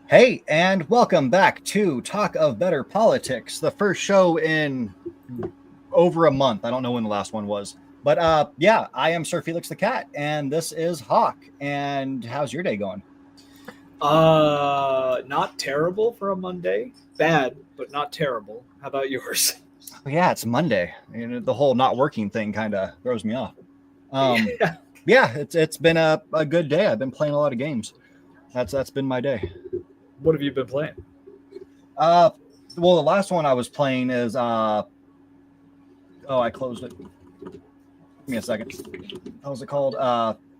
Hey, and welcome back to Talk of Better Politics, the first show in over a month. I don't know when the last one was. But yeah, I am Sir Felix the Cat, and this is Hawk. And how's your day going? Not terrible for a Monday. Bad, but not terrible. How about yours? Oh, yeah, it's Monday. The whole not working thing kind of throws me off. Yeah. Yeah, it's been a good day. I've been playing a lot of games. That's been my day. What have you been playing? Well, the last one I was playing is oh, I closed it. Give me a second. What was it called?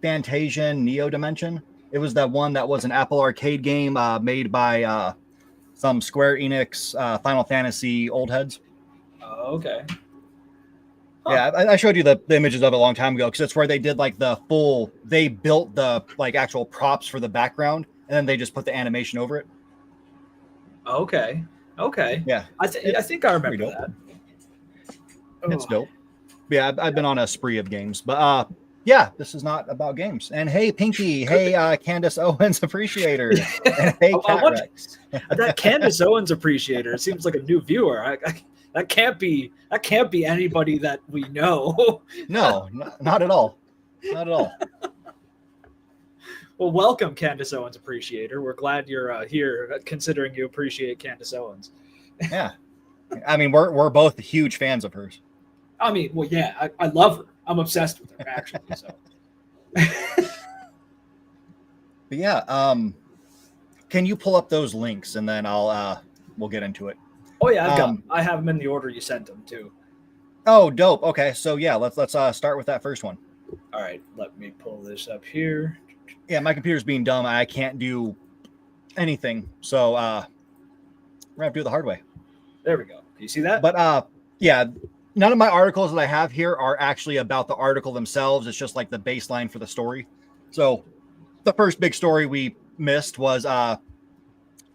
Fantasian Neo Dimension. It was that one that was an Apple Arcade game made by some Square Enix Final Fantasy old heads. Okay. Huh. Yeah, I showed you the images of it a long time ago because it's where they did like they built the like actual props for the background and then they just put the animation over it. Okay. Yeah, I think I remember that. It's dope. Yeah, I've been on a spree of games, but yeah, this is not about games. And hey, Pinky, hey, Candace Owens appreciator, and hey, Cat Rex. That Candace Owens appreciator seems like a new viewer. That can't be anybody that we know. No, not at all. Not at all. Well, welcome, Candace Owens appreciator. We're glad you're here, considering you appreciate Candace Owens. Yeah, I mean we're both huge fans of hers. I mean, well, yeah, I love her. I'm obsessed with her, actually. So. But yeah, can you pull up those links and then we'll get into it. Oh yeah, I've got them. I have them in the order you sent them too. Oh, dope. Okay, so yeah, let's start with that first one. All right, let me pull this up here. Yeah, my computer's being dumb. I can't do anything, so we're gonna have to do it the hard way. There we go. Do you see that? But yeah, none of my articles that I have here are actually about the article themselves. It's just like the baseline for the story. So the first big story we missed was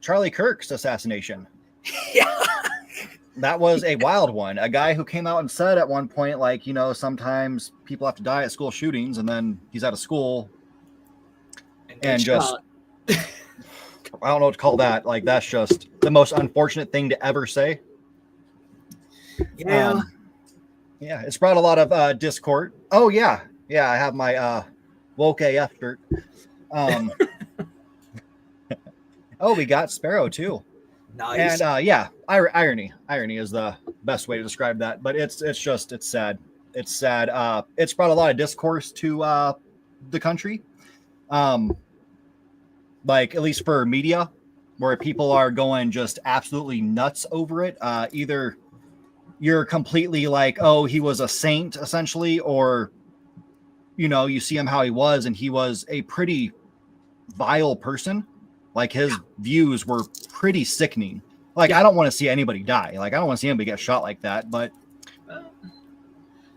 Charlie Kirk's assassination. Yeah. That was a wild one. A guy who came out and said at one point, like, sometimes people have to die at school shootings, and then he's out of school and just I don't know what to call that. Like, that's just the most unfortunate thing to ever say. Yeah. Yeah, it's brought a lot of discord. Oh yeah, I have my woke AF shirt. Oh, we got Sparrow too. Nice. And yeah, irony is the best way to describe that. But it's sad. It's sad. It's brought a lot of discourse to the country. Like, at least for media, where people are going just absolutely nuts over it. Either you're completely like, oh, he was a saint essentially, or you see him how he was, and he was a pretty vile person. Like, his views were pretty sickening. Like, I don't want to see anybody die. Like, I don't want to see anybody get shot like that. But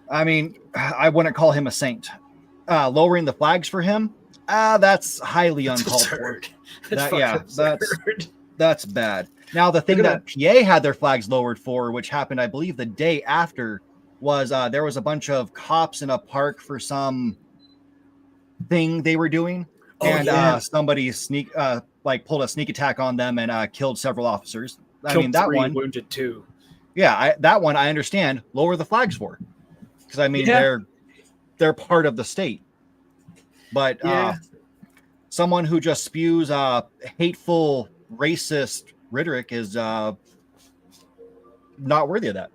I mean, I wouldn't call him a saint. Lowering the flags for him, that's highly uncalled for. That's bad. Now, the thing that PA had their flags lowered for, which happened, I believe, the day after, was there was a bunch of cops in a park for some thing they were doing. Oh, and somebody pulled a sneak attack on them and killed several officers. I mean, that one wounded 2. Yeah, that one I understand. Lower the flags for, because I mean they're part of the state. But someone who just spews hateful, racist rhetoric is not worthy of that.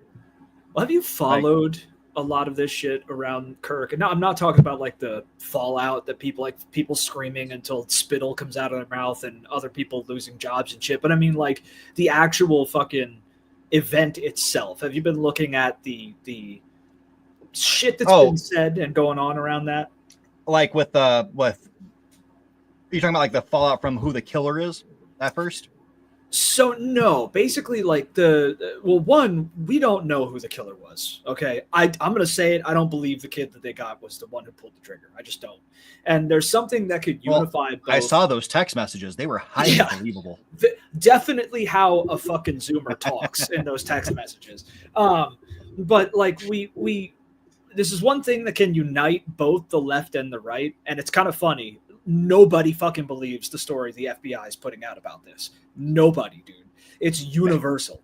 Well, have you followed a lot of this shit around Kirk? And now I'm not talking about like the fallout that people screaming until spittle comes out of their mouth and other people losing jobs and shit. But I mean, like, the actual fucking event itself. Have you been looking at the shit that's been said and going on around that? Like with are you talking about like the fallout from who the killer is at first? So no, basically, like one, we don't know who the killer was. Okay, I'm gonna say it. I don't believe the kid that they got was the one who pulled the trigger. I just don't. And there's something that could unify both. I saw those text messages. They were highly believable. Definitely how a fucking Zoomer talks in those text messages. But like we this is one thing that can unite both the left and the right, and it's kind of funny. nobody fucking believes the story the FBI is putting out about this. Nobody, dude. It's universal.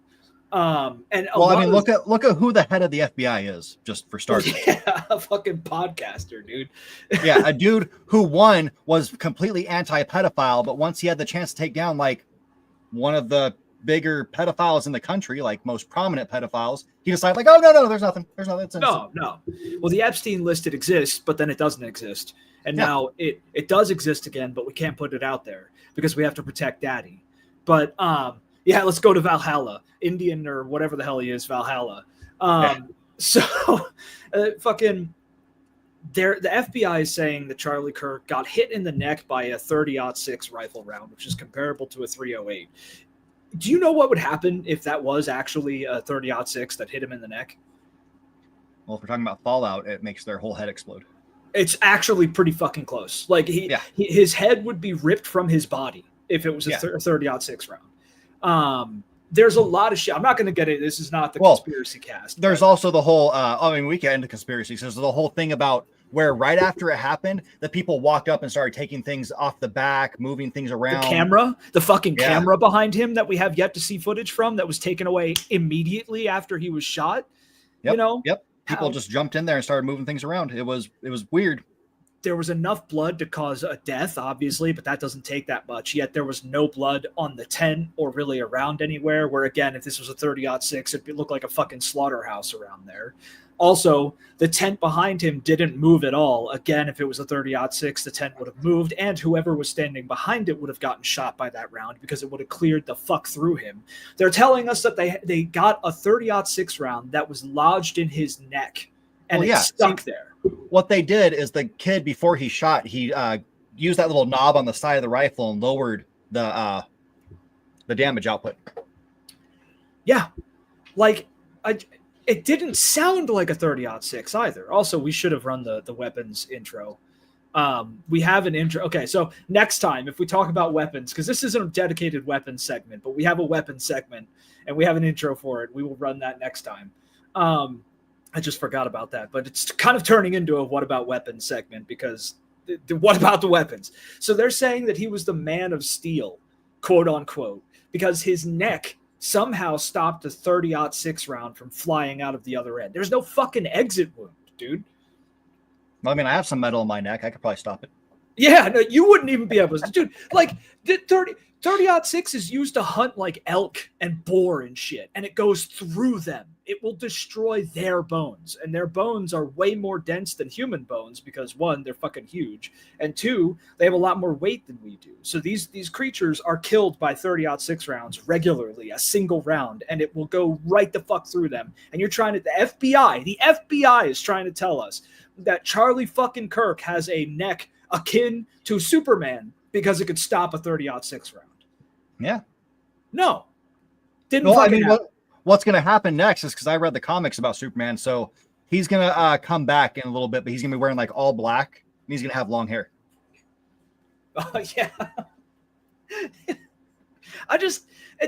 And look at who the head of the FBI is, just for starters. Yeah, a fucking podcaster, dude. Yeah, a dude who was completely anti-pedophile, but once he had the chance to take down like one of the bigger pedophiles in the country, like most prominent pedophiles, he decided like, oh no, there's nothing. No. Well, the Epstein list, it exists, but then it doesn't exist. And now it does exist again, but we can't put it out there because we have to protect daddy. But yeah, let's go to Valhalla, Indian or whatever the hell he is, Valhalla. So fucking the FBI is saying that Charlie Kirk got hit in the neck by a 30-06 rifle round, which is comparable to a 308. Do you know what would happen if that was actually a 30-06 that hit him in the neck? Well, if we're talking about fallout, it makes their whole head explode. It's actually pretty fucking close. Like his head would be ripped from his body if it was a 30-06 round. There's a lot of shit. I'm not going to get it. This is not the conspiracy cast. There's also the whole, we get into conspiracies. There's the whole thing about where right after it happened, the people walked up and started taking things off the back, moving things around. The fucking camera behind him that we have yet to see footage from that was taken away immediately after he was shot. Yep. People just jumped in there and started moving things around. It was weird. There was enough blood to cause a death, obviously, but that doesn't take that much. Yet there was no blood on the tent or really around anywhere, where, again, if this was a 30-06, it'd look like a fucking slaughterhouse around there. Also, the tent behind him didn't move at all. Again, if it was a 30-06, the tent would have moved, and whoever was standing behind it would have gotten shot by that round because it would have cleared the fuck through him. They're telling us that they got a 30-06 round that was lodged in his neck, and it stuck there. What they did is the kid, before he shot, he used that little knob on the side of the rifle and lowered the damage output. Yeah. Like, it didn't sound like a 30-06 either. Also, we should have run the weapons intro. We have an intro. Okay, so next time, if we talk about weapons, because this isn't a dedicated weapons segment, but we have a weapons segment, and we have an intro for it. We will run that next time. I just forgot about that, but it's kind of turning into a what about weapons segment because what about the weapons? So they're saying that he was the man of steel, quote unquote, because his neck somehow stopped a 30-06 round from flying out of the other end. There's no fucking exit wound, dude. I mean, I have some metal in my neck. I could probably stop it. Yeah, no, you wouldn't even be able to. Dude, like, 30-06 is used to hunt like elk and boar and shit, and it goes through them. It will destroy their bones, and their bones are way more dense than human bones because, one, they're fucking huge, and two, they have a lot more weight than we do. So these creatures are killed by 30-06 rounds regularly, a single round, and it will go right the fuck through them. And you're trying to, the FBI is trying to tell us that Charlie fucking Kirk has a neck akin to Superman because it could stop a 30-06 round. Yeah. No. Didn't fucking happen. What's going to happen next is because I read the comics about Superman, so he's going to come back in a little bit, but he's going to be wearing like all black, and he's going to have long hair. Oh, yeah.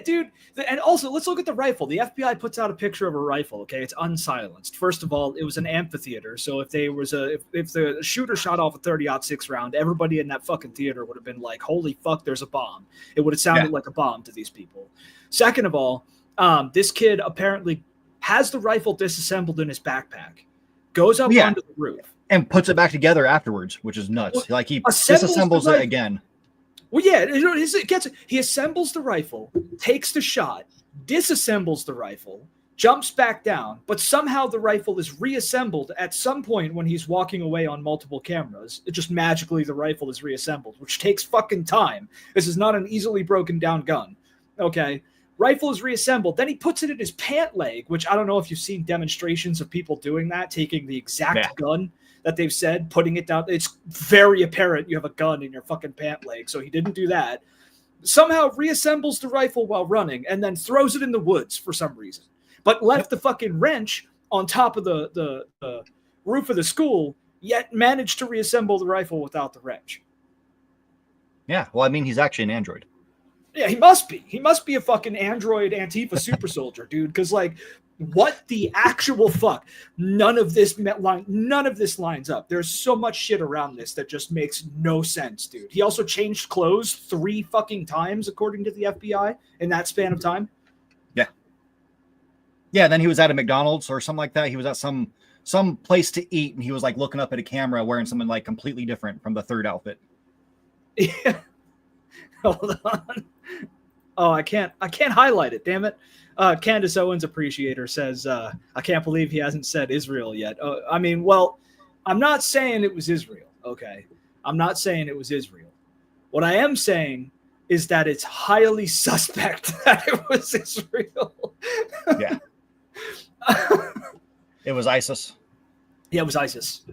Dude, and also let's look at the rifle. The FBI puts out a picture of a rifle. Okay, it's unsilenced. First of all, it was an amphitheater, so if the shooter shot off a 30-06 round, everybody in that fucking theater would have been like, "Holy fuck, there's a bomb!" It would have sounded like a bomb to these people. Second of all, this kid apparently has the rifle disassembled in his backpack, goes up onto the roof, and puts it back together afterwards, which is nuts. Like he disassembles it again. Well, yeah, he assembles the rifle, takes the shot, disassembles the rifle, jumps back down, but somehow the rifle is reassembled at some point when he's walking away on multiple cameras. It just magically the rifle is reassembled, which takes fucking time. This is not an easily broken down gun. Okay. Rifle is reassembled. Then he puts it in his pant leg, which I don't know if you've seen demonstrations of people doing that, taking the exact gun that they've said, putting it down. It's very apparent you have a gun in your fucking pant leg. So he didn't do that. Somehow reassembles the rifle while running and then throws it in the woods for some reason. But left the fucking wrench on top of the roof of the school, yet managed to reassemble the rifle without the wrench. Yeah, well, I mean, he's actually an android. Yeah, he must be. He must be a fucking android Antifa super soldier, dude. Because, like, What the actual fuck? None of this lines up. There's so much shit around this that just makes no sense, dude. He also changed clothes 3 fucking times, according to the FBI, in that span of time. Yeah. Yeah, then he was at a McDonald's or something like that. He was at some place to eat, and he was like looking up at a camera wearing something like completely different from the third outfit. Yeah. Hold on. Oh, I can't highlight it, damn it. Candace Owens Appreciator says, I can't believe he hasn't said Israel yet. I mean, well, I'm not saying it was Israel, okay? I'm not saying it was Israel. What I am saying is that it's highly suspect that it was Israel. Yeah. It was ISIS. Yeah, it was ISIS.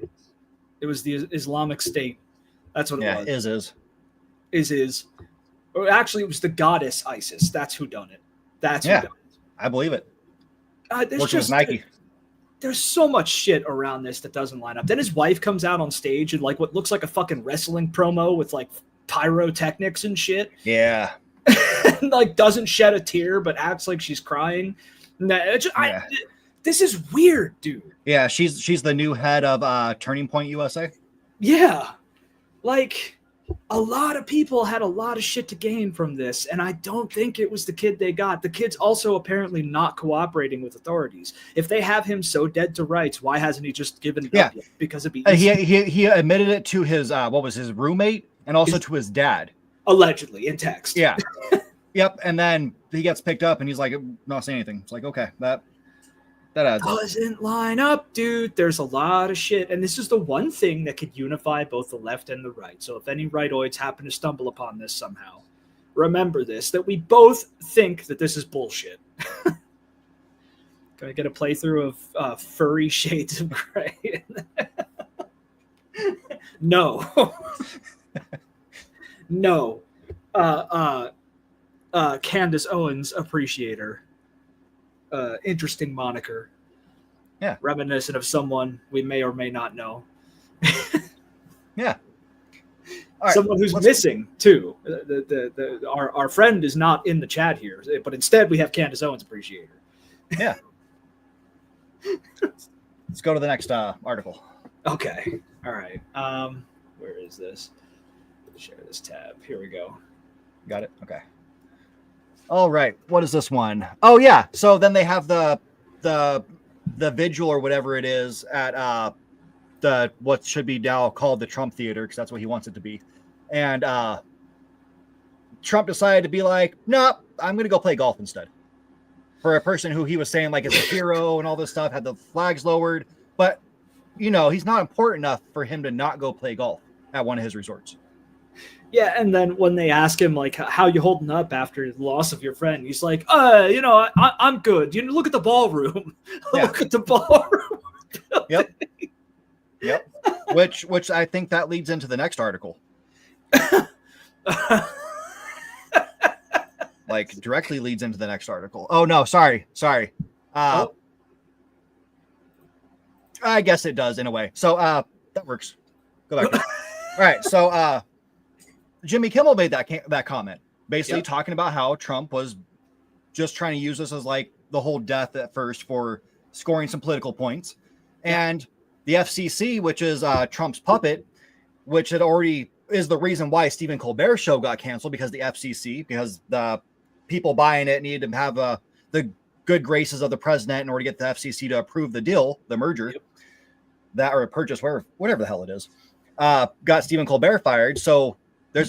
It was the Islamic State. That's what it was. Is. Or actually, it was the goddess Isis. That's who done it. That's who done it. I believe it. There's just Nike. There's so much shit around this that doesn't line up. Then his wife comes out on stage in like what looks like a fucking wrestling promo with like pyrotechnics and shit. Yeah. And, like doesn't shed a tear, but acts like she's crying. This is weird, dude. Yeah, she's the new head of Turning Point USA. Yeah, like a lot of people had a lot of shit to gain from this, and I don't think it was the kid they got. The kid's also apparently not cooperating with authorities. If they have him so dead to rights, why hasn't he just given it up yet? Because it'd be he admitted it to his what was his roommate and also to his dad, allegedly in text. Yeah. Yep. And then he gets picked up and he's like, not saying anything. It's like, okay, that adds up. Doesn't line up, dude. There's a lot of shit. And this is the one thing that could unify both the left and the right. So if any rightoids happen to stumble upon this somehow, remember this, that we both think that this is bullshit. Can I get a playthrough of Furry Shades of Grey? No. No. Candace Owens Appreciator. Interesting moniker. Yeah. Reminiscent of someone we may or may not know. Yeah. All right, someone who's missing too. Our friend is not in the chat here, but instead we have Candace Owens Appreciator. Yeah. Let's go to the next article. Okay. All right. Where is this? Share this tab. Here we go. Got it. Okay. All right. What is this one? Oh yeah. So then they have the vigil or whatever it is at the what should be now called the Trump Theater, because that's what he wants it to be. And Trump decided to be like, no, I'm going to go play golf instead. For a person who he was saying like is a hero and all this stuff, had the flags lowered, but you know he's not important enough for him to not go play golf at one of his resorts. Yeah, and then when they ask him, like, how you holding up after the loss of your friend, he's like, I'm good. You look at the ballroom. Yeah. Look at the ballroom. Yep. Yep. Which I think that leads into the next article. Like, directly leads into the next article. Oh, no, sorry. I guess it does in a way. So that works. Go back. All right, so Jimmy Kimmel made that comment, basically talking about how Trump was just trying to use this as like the whole death at first for scoring some political points. And the FCC, which is Trump's puppet, which had already is the reason why Stephen Colbert's show got canceled, because the FCC, because the people buying it needed to have the good graces of the president in order to get the FCC to approve the deal, the merger, that or a purchase, whatever the hell it is, got Stephen Colbert fired. So there's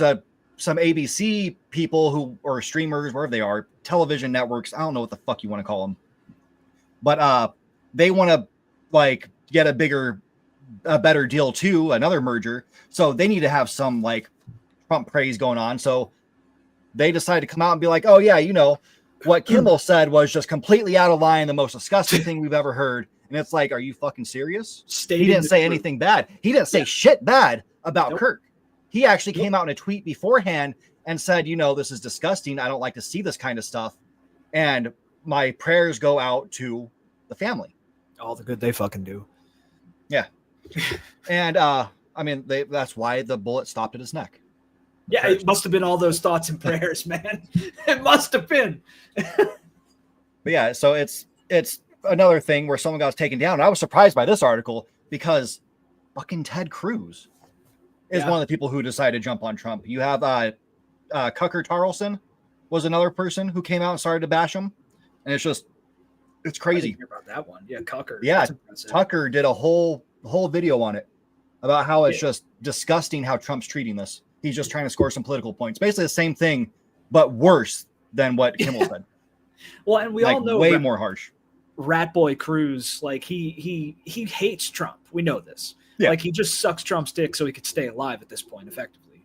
some ABC people or streamers, wherever they are, television networks, I don't know what the fuck you want to call them, but they want to like get a better deal too, another merger. So they need to have some like Trump praise going on. So they decided to come out and be like, oh yeah, what Kimmel said was just completely out of line, the most disgusting thing we've ever heard. And it's like, are you fucking serious? He didn't say anything bad. He didn't say shit bad about Kirk. He actually came out in a tweet beforehand and said, this is disgusting. I don't like to see this kind of stuff. And my prayers go out to the family. All the good they fucking do. Yeah. And that's why the bullet stopped at his neck. Yeah, it must have been all those thoughts and prayers, man. It must have been. But yeah, so it's another thing where someone got taken down. I was surprised by this article because fucking Ted Cruz is one of the people who decided to jump on Trump. You have Tucker Carlson was another person who came out and started to bash him, and it's crazy. I didn't hear about that one. Yeah, Tucker. Yeah, Tucker did a whole video on it about how it's just disgusting how Trump's treating this. He's just trying to score some political points. Basically the same thing, but worse than what Kimmel said. Well, and we all know way more harsh. Rat Boy Cruz, like he hates Trump. We know this. Yeah. Like he just sucks Trump's dick so he could stay alive at this point, effectively.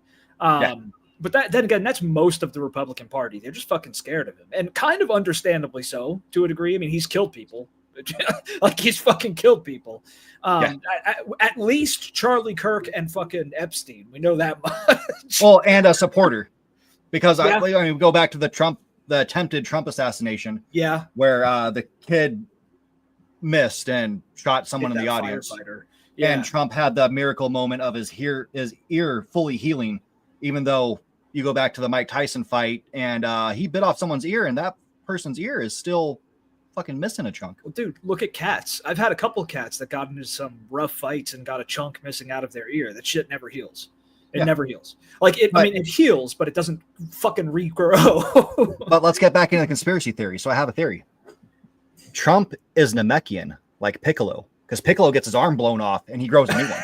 But then again, that's most of the Republican Party. They're just fucking scared of him, and kind of understandably so to a degree. I mean, he's killed people. Like he's fucking killed people. At least Charlie Kirk and fucking Epstein. We know that much. Well, and a supporter, because I mean, go back to the attempted Trump assassination. Yeah, where the kid missed and shot someone in the audience. Yeah. And Trump had the miracle moment of his ear fully healing, even though you go back to the Mike Tyson fight and he bit off someone's ear, and that person's ear is still fucking missing a chunk. Well, dude, look at cats. I've had a couple of cats that got into some rough fights and got a chunk missing out of their ear. That shit never heals. It never heals. Like it. I mean, it heals, but it doesn't fucking regrow. But let's get back into the conspiracy theory. So I have a theory. Trump is Namekian, like Piccolo, because Piccolo gets his arm blown off and he grows a new one.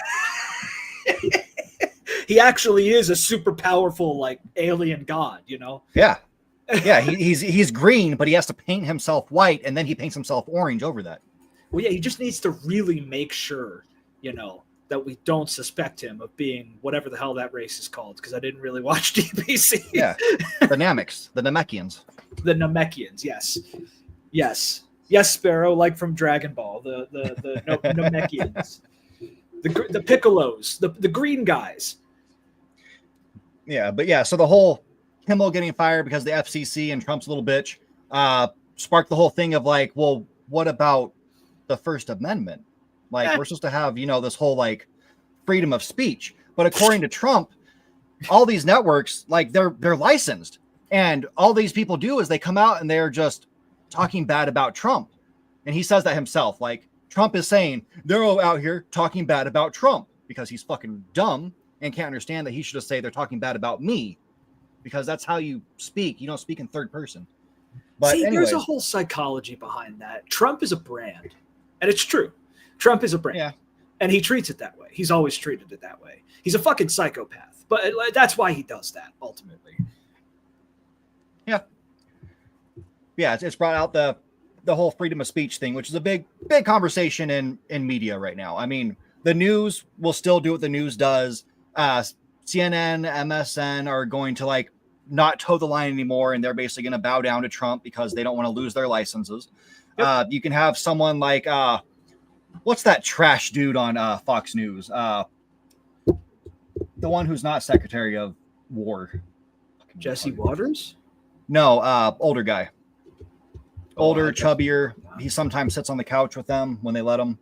He actually is a super powerful, like, alien god, you know? Yeah. Yeah, he's green, but he has to paint himself white, and then he paints himself orange over that. Well, yeah, he just needs to really make sure, you know, that we don't suspect him of being whatever the hell that race is called, because I didn't really watch DPC. Yeah, the Namekians. The Namekians, yes. Yes, Sparrow, like from Dragon Ball, the Namekians. The Piccolos, the green guys. Yeah, but yeah, so the whole Kimmel getting fired because the FCC and Trump's a little bitch sparked the whole thing of like, well, what about the First Amendment? Like, we're supposed to have, you know, this whole like freedom of speech. But according to Trump, all these networks, like they're licensed, and all these people do is they come out and they're just talking bad about Trump. And he says that himself. Like, Trump is saying they're all out here talking bad about Trump because he's fucking dumb and can't understand that he should just say they're talking bad about me, because that's how you speak. You don't speak in third person. But see, there's a whole psychology behind that. Trump is a brand, and it's true. Trump is a brand, and he treats it that way. He's always treated it that way. He's a fucking psychopath, but that's why he does that ultimately. Yeah, it's brought out the whole freedom of speech thing, which is a big conversation in media right now. I mean, the news will still do what the news does. CNN, MSN are going to like not toe the line anymore, and they're basically going to bow down to Trump because they don't want to lose their licenses. Yep. You can have someone like what's that trash dude on Fox News? The one who's not Secretary of War. Jesse Waters? No, older guy. Older, chubbier. He sometimes sits on the couch with them when they let him.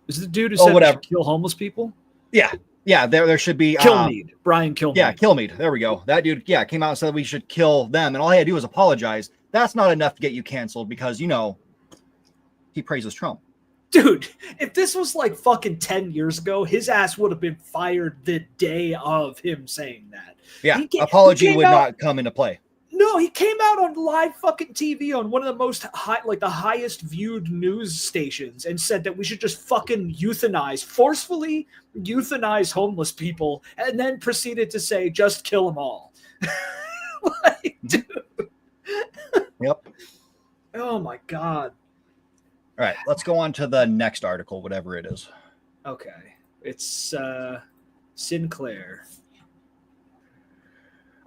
Is the dude who said we should kill homeless people? Yeah, there should be Kilmeade. Brian Kilmeade. Yeah, Kilmeade. There we go. That dude, came out and said we should kill them, and all he had to do was apologize. That's not enough to get you canceled because, you know, he praises Trump. Dude, if this was like fucking 10 years ago, his ass would have been fired the day of him saying that. Yeah, apology would not come into play. No, he came out on live fucking TV on one of the most the highest viewed news stations and said that we should just fucking forcefully euthanize homeless people, and then proceeded to say, just kill them all. Like, dude. Yep. Oh my God. All right, let's go on to the next article, whatever it is. Okay. It's Sinclair.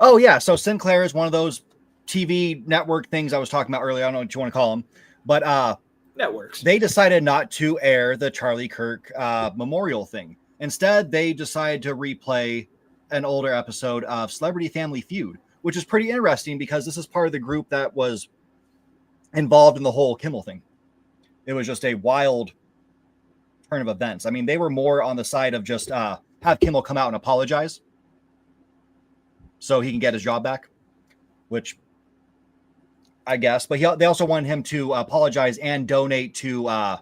Oh, yeah. So Sinclair is one of those TV network things I was talking about earlier. I don't know what you want to call them, but networks. They decided not to air the Charlie Kirk memorial thing. Instead, they decided to replay an older episode of Celebrity Family Feud, which is pretty interesting because this is part of the group that was involved in the whole Kimmel thing. It was just a wild turn of events. I mean, they were more on the side of just have Kimmel come out and apologize so he can get his job back, which I guess. But they also wanted him to apologize and donate to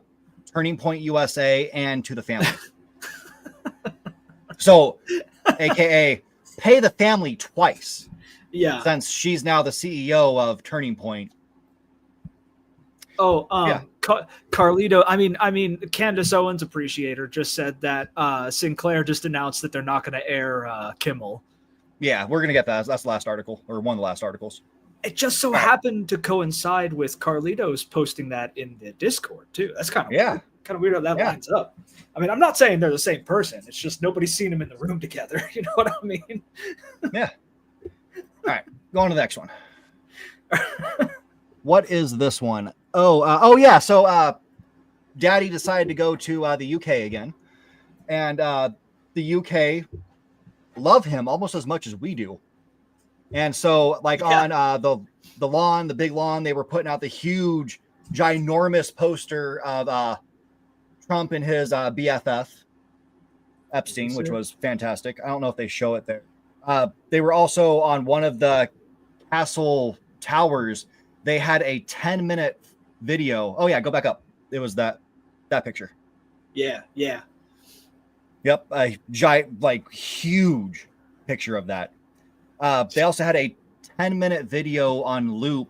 Turning Point USA and to the family. So, AKA, pay the family twice. Yeah. Since she's now the CEO of Turning Point. Oh, Carlito. I mean, Candace Owens Appreciator just said that Sinclair just announced that they're not going to air Kimmel. Yeah, we're going to get that. That's the last article, or one of the last articles. It just so happened to coincide with Carlito's posting that in the Discord too. That's kind of weird. Kind of weird how that lines up. I mean, I'm not saying they're the same person. It's just nobody's seen them in the room together. You know what I mean? Yeah. All right, go on to the next one. What is this one? Yeah. So, Daddy decided to go to the UK again, and the UK love him almost as much as we do. And so, like on the lawn, the big lawn, they were putting out the huge, ginormous poster of Trump and his BFF Epstein, which was fantastic. I don't know if they show it there. They were also on one of the castle towers. They had a 10-minute video. Oh yeah, go back up. It was that picture. Yeah. Yep, a giant, like huge picture of that. They also had a 10-minute video on loop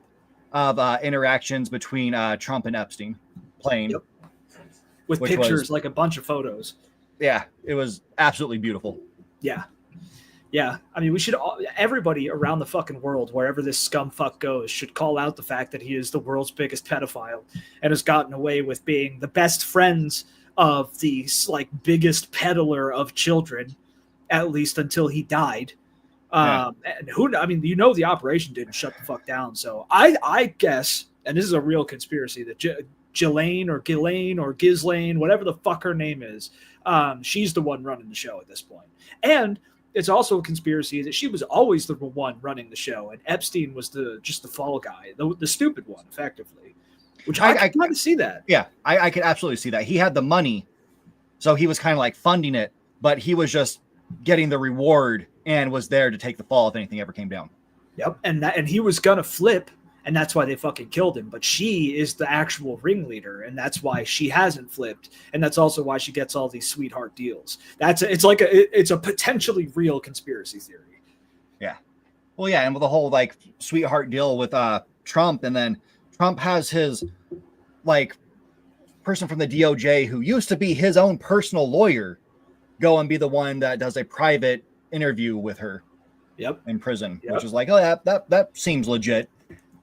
of interactions between Trump and Epstein playing. Yep. With pictures, like a bunch of photos. Yeah, it was absolutely beautiful. Yeah. I mean, everybody around the fucking world, wherever this scum fuck goes, should call out the fact that he is the world's biggest pedophile and has gotten away with being the best friends of the like biggest peddler of children, at least until he died. And the operation didn't shut the fuck down. So I guess, and this is a real conspiracy, that Ghislaine or Ghislaine, whatever the fuck her name is, she's the one running the show at this point. And it's also a conspiracy that she was always the one running the show, and Epstein was just the fall guy, the stupid one, effectively. Which I can see that. Yeah, I could absolutely see that. He had the money, so he was kind of like funding it, but he was just getting the reward and was there to take the fall if anything ever came down. Yep, and he was gonna flip, and that's why they fucking killed him. But she is the actual ringleader, and that's why she hasn't flipped, and that's also why she gets all these sweetheart deals. It's a potentially real conspiracy theory. Yeah, well, yeah, and with the whole like sweetheart deal with Trump, and then Trump has his like person from the DOJ who used to be his own personal lawyer go and be the one that does a private interview with her. Yep. In prison, which is like, oh yeah, that seems legit.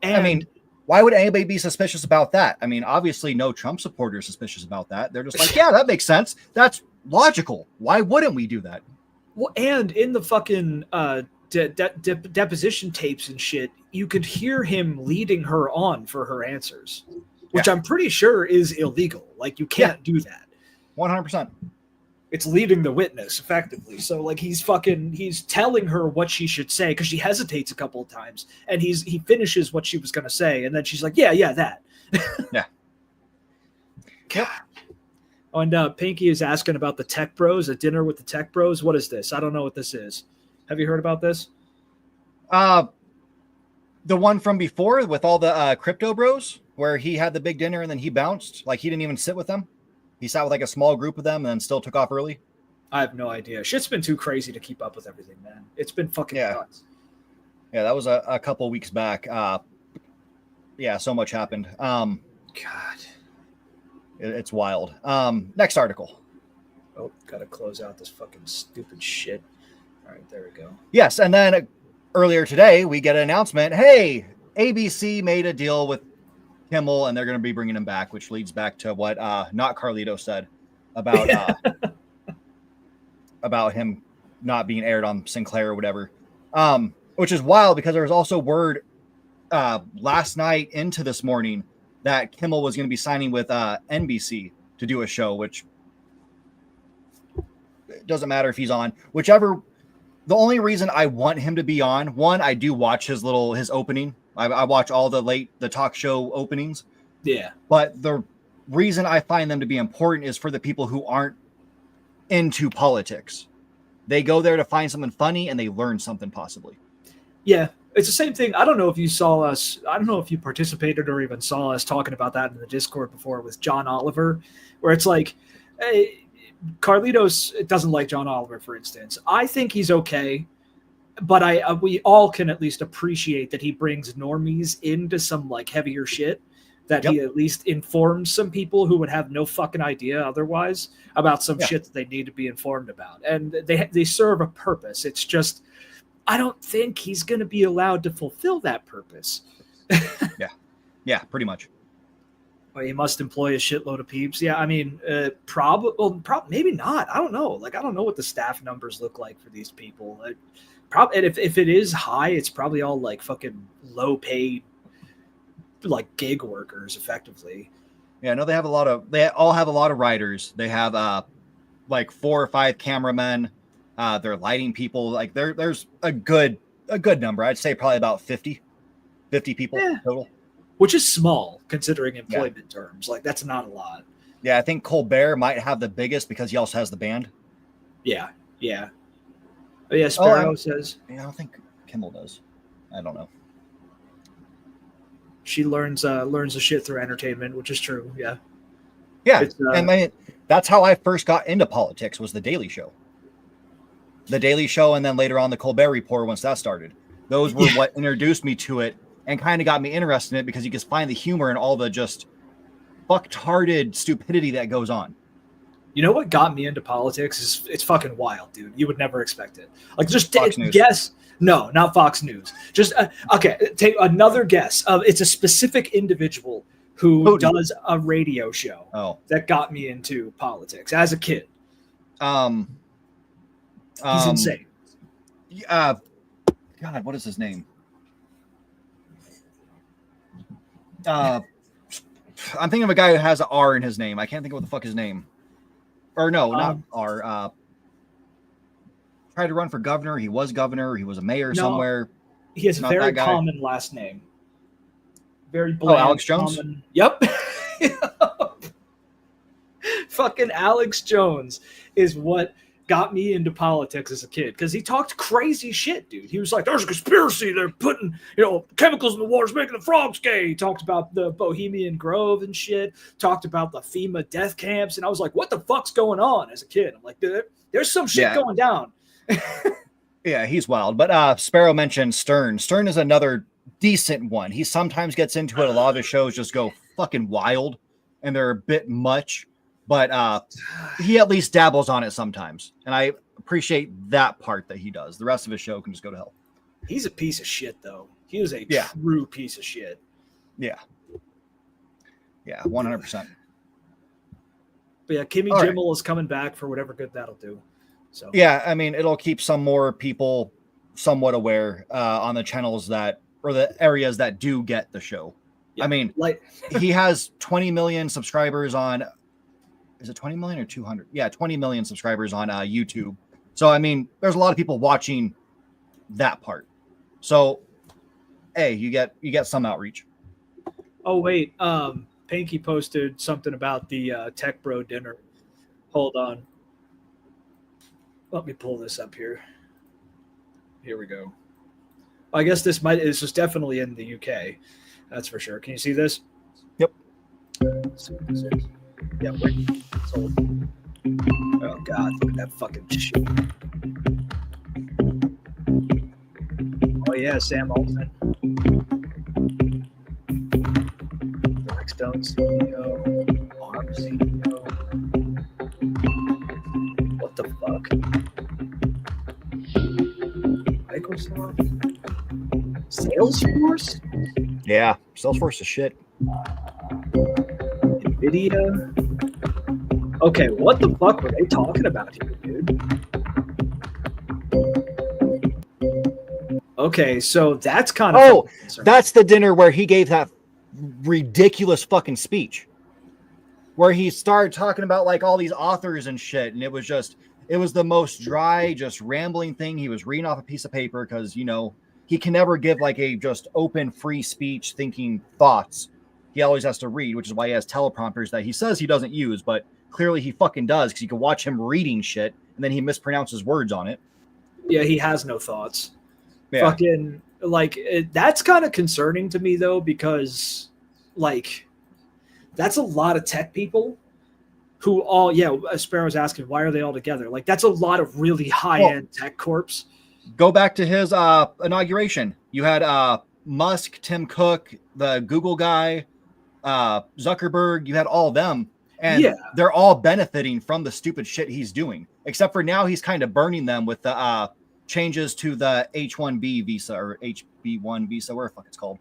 And I mean, why would anybody be suspicious about that? I mean, obviously no Trump supporter is suspicious about that. They're just like, yeah, that makes sense. That's logical. Why wouldn't we do that? Well, and in the fucking deposition tapes and shit, you could hear him leading her on for her answers, which I'm pretty sure is illegal. Like, you can't do that. 100%. It's leading the witness effectively. So like he's telling her what she should say because she hesitates a couple of times, and he finishes what she was going to say, and then she's like, yeah, that. Yeah. Yep. Oh, and Pinky is asking about the Tech Bros, a dinner with the Tech Bros. What is this? I don't know what this is. Have you heard about this? The one from before with all the crypto bros, where he had the big dinner and then he bounced. Like, he didn't even sit with them. He sat with like a small group of them and then still took off early. I have no idea. Shit's been too crazy to keep up with everything, man. It's been fucking nuts. Yeah, that was a couple weeks back. So much happened. God. It's wild. Next article. Oh, gotta close out this fucking stupid shit. All right, there we go. Yes, and then earlier today, we get an announcement. Hey, ABC made a deal with Kimmel, and they're going to be bringing him back, which leads back to what not Carlito said about about him not being aired on Sinclair or whatever, which is wild because there was also word last night into this morning that Kimmel was going to be signing with NBC to do a show, which it doesn't matter if he's on whichever. The only reason I want him to be on, one, I do watch his opening. I watch all the talk show openings. Yeah. But the reason I find them to be important is for the people who aren't into politics. They go there to find something funny and they learn something possibly. Yeah, it's the same thing. I don't know if you saw us. I don't know if you participated or even saw us talking about that in the Discord before with John Oliver, where it's like, hey, Carlitos doesn't like John Oliver, for instance. I think he's okay, but we all can at least appreciate that he brings normies into some like heavier shit. That he at least informs some people who would have no fucking idea otherwise about some shit that they need to be informed about, and they serve a purpose. It's just, I don't think he's going to be allowed to fulfill that purpose. Yeah, pretty much. Well, he must employ a shitload of peeps. Yeah, I mean, maybe not. I don't know. Like, I don't know what the staff numbers look like for these people. And if it is high, it's probably all like fucking low paid, like gig workers, effectively. Yeah, no, they all have a lot of writers. They have like 4 or 5 cameramen. They're lighting people. Like there's a good number. I'd say probably about 50 people total. Which is small considering employment terms. Like, that's not a lot. Yeah, I think Colbert might have the biggest because he also has the band. Yeah. Oh, yeah, Sparrow says. Yeah, I don't think Kimmel does. I don't know. She learns the shit through entertainment, which is true. Yeah. Yeah, and that's how I first got into politics, was The Daily Show. The Daily Show, and then later on the Colbert Report once that started. Those were what introduced me to it and kind of got me interested in it, because you can find the humor in all the just fucktarded stupidity that goes on. You know what got me into politics is it's fucking wild, dude. You would never expect it. Like, just guess. No, not Fox News. Just take another guess. It's a specific individual who does a radio show that got me into politics as a kid. He's insane. God, what is his name? I'm thinking of a guy who has an R in his name. I can't think of what the fuck his name. Or no, not R. Tried to run for governor. He was governor. He was a mayor somewhere. He has a very common last name. Very bland. Alex Jones? Common. Yep. Fucking Alex Jones is what got me into politics as a kid, because he talked crazy shit, dude. He was like, there's a conspiracy. They're putting, chemicals in the water, making the frogs gay. He talked about the Bohemian Grove and shit, talked about the FEMA death camps. And I was like, what the fuck's going on as a kid? I'm like, there's some shit going down. Yeah, he's wild. But Sparrow mentioned Stern. Stern is another decent one. He sometimes gets into it. A lot of his shows just go fucking wild, and they're a bit much. But he at least dabbles on it sometimes. And I appreciate that part that he does. The rest of his show can just go to hell. He's a piece of shit, though. He is a true piece of shit. Yeah. Yeah, 100%. But yeah, Kimmy Kimmel is coming back for whatever good that'll do. So yeah, I mean, it'll keep some more people somewhat aware on the channels or the areas that do get the show. Yeah, I mean, he has 20 million subscribers on... Is it 20 million or 200? Yeah, 20 million subscribers on YouTube. So, I mean, there's a lot of people watching that part. So, hey, you get some outreach. Oh, wait. Pinky posted something about the Tech Bro dinner. Hold on. Let me pull this up here. Here we go. I guess this is definitely in the UK. That's for sure. Can you see this? Yep. Yeah, wait. Sold. Oh God, look at that fucking shit. Oh yeah, Sam Altman. Blackstone CEO. ARM CEO. What the fuck? Microsoft? Salesforce? Yeah, Salesforce is shit. NVIDIA. Okay, what the fuck were they talking about here, dude? Okay, so that's kind of... Oh, that's the dinner where he gave that ridiculous fucking speech. Where he started talking about like all these authors and shit, and it was the most dry, just rambling thing. He was reading off a piece of paper because, he can never give like a just open, free speech thinking thoughts. He always has to read, which is why he has teleprompters that he says he doesn't use, but clearly he fucking does, because you can watch him reading shit and then he mispronounces words on it. Yeah, he has no thoughts. Yeah. Fucking Like that's kind of concerning to me though, because like that's a lot of tech people who all, Sparrow's asking, why are they all together? Like that's a lot of really high-end tech corps. Go back to his inauguration. You had Musk, Tim Cook, the Google guy, Zuckerberg. You had all of them, and they're all benefiting from the stupid shit he's doing. Except for now, he's kind of burning them with the changes to the H-1B visa or HB1 visa, whatever the fuck it's called.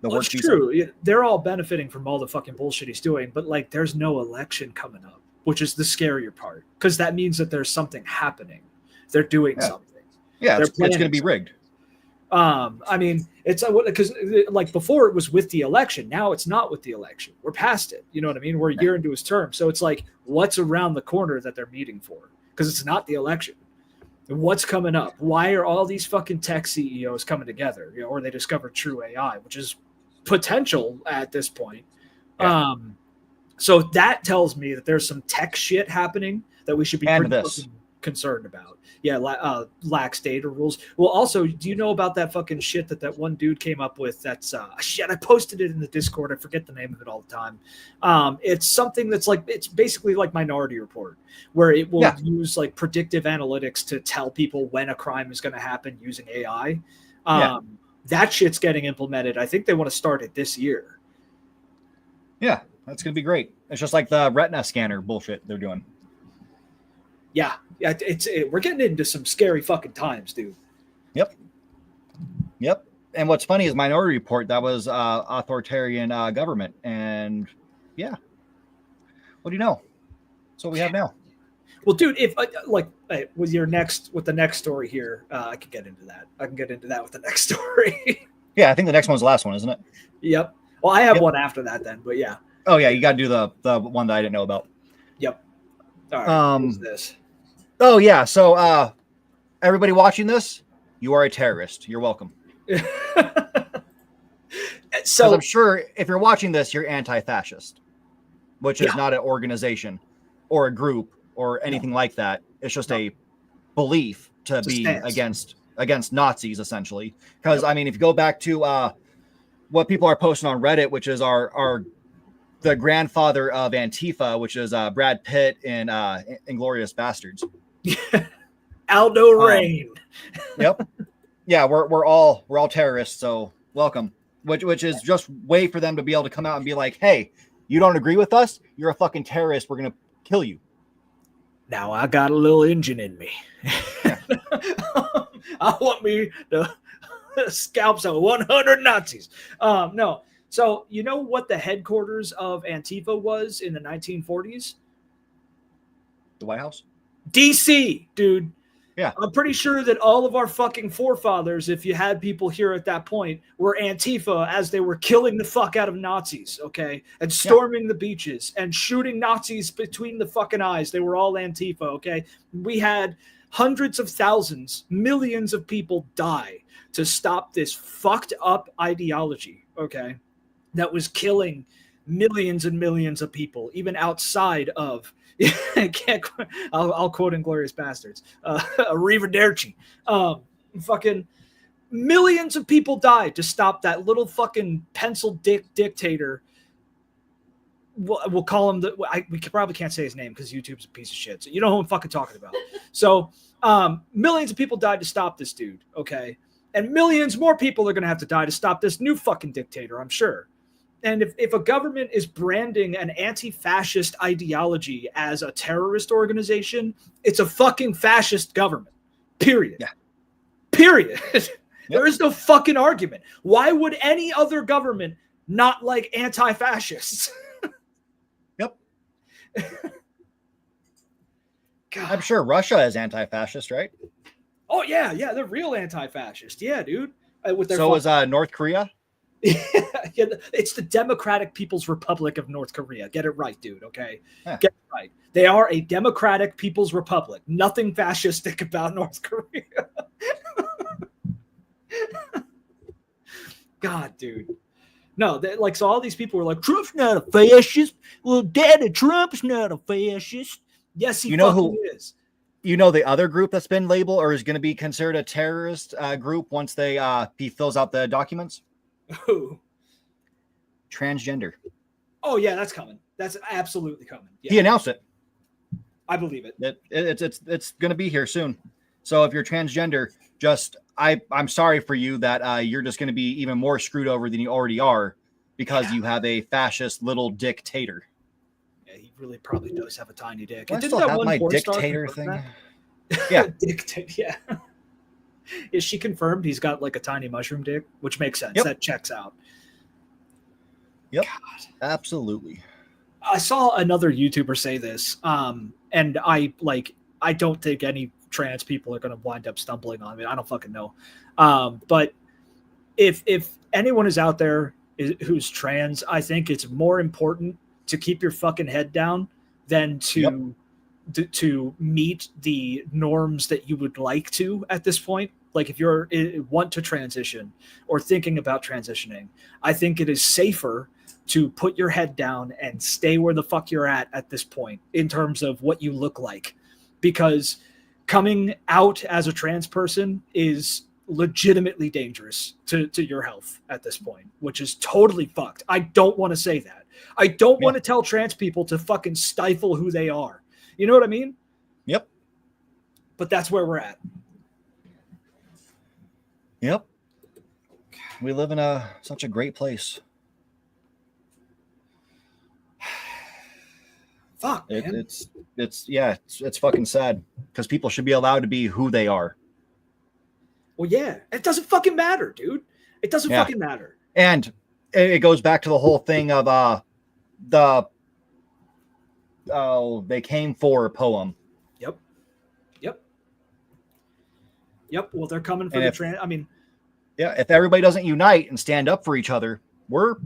It's true. Yeah, they're all benefiting from all the fucking bullshit he's doing, but like, there's no election coming up, which is the scarier part, because that means that there's something happening. They're doing something. Yeah, it's going to be rigged. I mean, it's because like before it was with the election. Now it's not with the election. We're past it. You know what I mean? We're a year into his term. So it's like, what's around the corner that they're meeting for? Because it's not the election. What's coming up? Why are all these fucking tech CEOs coming together? You know, or they discovered true AI, which is potential at this point. Yeah. So that tells me that there's some tech shit happening that we should be pretty concerned about. Yeah, lax data rules. Well, also, do you know about that fucking shit that one dude came up with? That's shit. I posted it in the Discord. I forget the name of it all the time. It's something that's like, it's basically like Minority Report, where it will use like predictive analytics to tell people when a crime is going to happen using AI. That shit's getting implemented. I think they want to start it this year. Yeah, that's going to be great. It's just like the retina scanner bullshit they're doing. Yeah, we're getting into some scary fucking times, dude. Yep. And what's funny is Minority Report, that was authoritarian government, and what do you know? That's what we have now. Well, dude, if with the next story here, I can get into that. I can get into that with the next story. Yeah, I think the next one's the last one, isn't it? Yep. Well, I have one after that then, but yeah. Oh yeah, you got to do the one that I didn't know about. Yep. All right. What's this? Oh yeah, so everybody watching this, you are a terrorist. You're welcome. So I'm sure if you're watching this, you're anti-fascist, which is not an organization or a group or anything like that. It's just a belief to be against Nazis, essentially. Because I mean, if you go back to what people are posting on Reddit, which is the grandfather of Antifa, which is Brad Pitt in Inglourious Bastards. Aldo Rain. Yep. Yeah, we're all terrorists, so welcome. Which is just way for them to be able to come out and be like, hey, you don't agree with us? You're a fucking terrorist. We're gonna kill you. Now I got a little engine in me. Yeah. I want me to scalp some 100 Nazis. No. So you know what the headquarters of Antifa was in the 1940s? The White House? DC, dude. Yeah. I'm pretty sure that all of our fucking forefathers, if you had people here at that point, were Antifa as they were killing the fuck out of Nazis, okay? And storming the beaches and shooting Nazis between the fucking eyes. They were all Antifa, okay? We had hundreds of thousands, millions of people die to stop this fucked up ideology, okay? That was killing millions and millions of people, even outside of, I'll quote Inglourious Bastards, Arrivederci. Fucking millions of people died to stop that little fucking pencil dick dictator. We'll call him we probably can't say his name because YouTube's a piece of shit. So you know who I'm fucking talking about. So millions of people died to stop this dude, okay? And millions more people are going to have to die to stop this new fucking dictator, I'm sure. And if a government is branding an anti-fascist ideology as a terrorist organization, it's a fucking fascist government. Period. Yeah. Period. Yep. There is no fucking argument. Why would any other government not like anti-fascists? Yep. God. I'm sure Russia is anti-fascist, right? Oh, yeah. Yeah, they're real anti-fascist. Yeah, dude. So is North Korea? Yeah, it's the Democratic People's Republic of North Korea. Get it right, dude, okay? Yeah. Get it right. They are a Democratic People's Republic. Nothing fascistic about North Korea. God, dude. No, so all these people were like, Trump's not a fascist. Well, Daddy, Trump's not a fascist. Yes, he fucking is. You know the other group that's been labeled or is going to be considered a terrorist group once he fills out the documents? Who? Transgender. Oh yeah, that's coming. That's absolutely coming. Yeah. He announced it. I believe it. It's going to be here soon. So if you're transgender, I'm sorry for you that you're just going to be even more screwed over than you already are because you have a fascist little dictator. Yeah, he really probably does have a tiny dick. I still have my dictator thing. Yeah. Yeah. Is she confirmed he's got like a tiny mushroom dick? Which makes sense. Yep. That checks out. Yep. God. Absolutely. I saw another YouTuber say this, and I don't think any trans people are going to wind up stumbling on it. I don't fucking know. But if anyone is out there who's trans, I think it's more important to keep your fucking head down than to meet the norms that you would like to at this point. Like if you're want to transition or thinking about transitioning, I think it is safer to put your head down and stay where the fuck you're at this point in terms of what you look like, because coming out as a trans person is legitimately dangerous to your health at this point, which is totally fucked. I don't want to say that. I don't want to tell trans people to fucking stifle who they are. You know what I mean? Yep. But that's where we're at. Yep. We live in such a great place. Fuck, man. It's fucking sad because people should be allowed to be who they are. Well, yeah, it doesn't fucking matter, dude. It doesn't fucking matter. And it goes back to the whole thing of they came for a poem. Yep. Well, they're coming for if everybody doesn't unite and stand up for each other, we're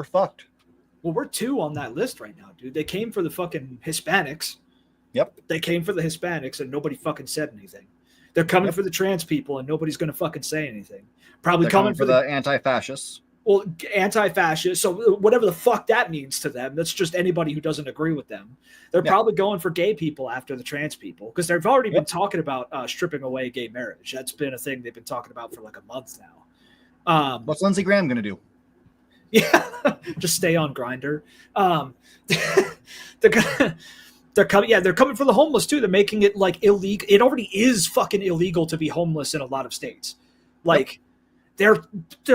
fucked. Well, we're 2 on that list right now, dude. They came for the fucking Hispanics. Yep. They came for the Hispanics and nobody fucking said anything. They're coming for the trans people and nobody's going to fucking say anything. Probably coming for the anti-fascists. Well, anti-fascist. So whatever the fuck that means to them, that's just anybody who doesn't agree with them. They're probably going for gay people after the trans people because they've already been talking about stripping away gay marriage. That's been a thing they've been talking about for like a month now. What's Lindsey Graham going to do? Yeah, just stay on Grindr. They're coming. Yeah, they're coming for the homeless too. They're making it like illegal. It already is fucking illegal to be homeless in a lot of states. Like. They're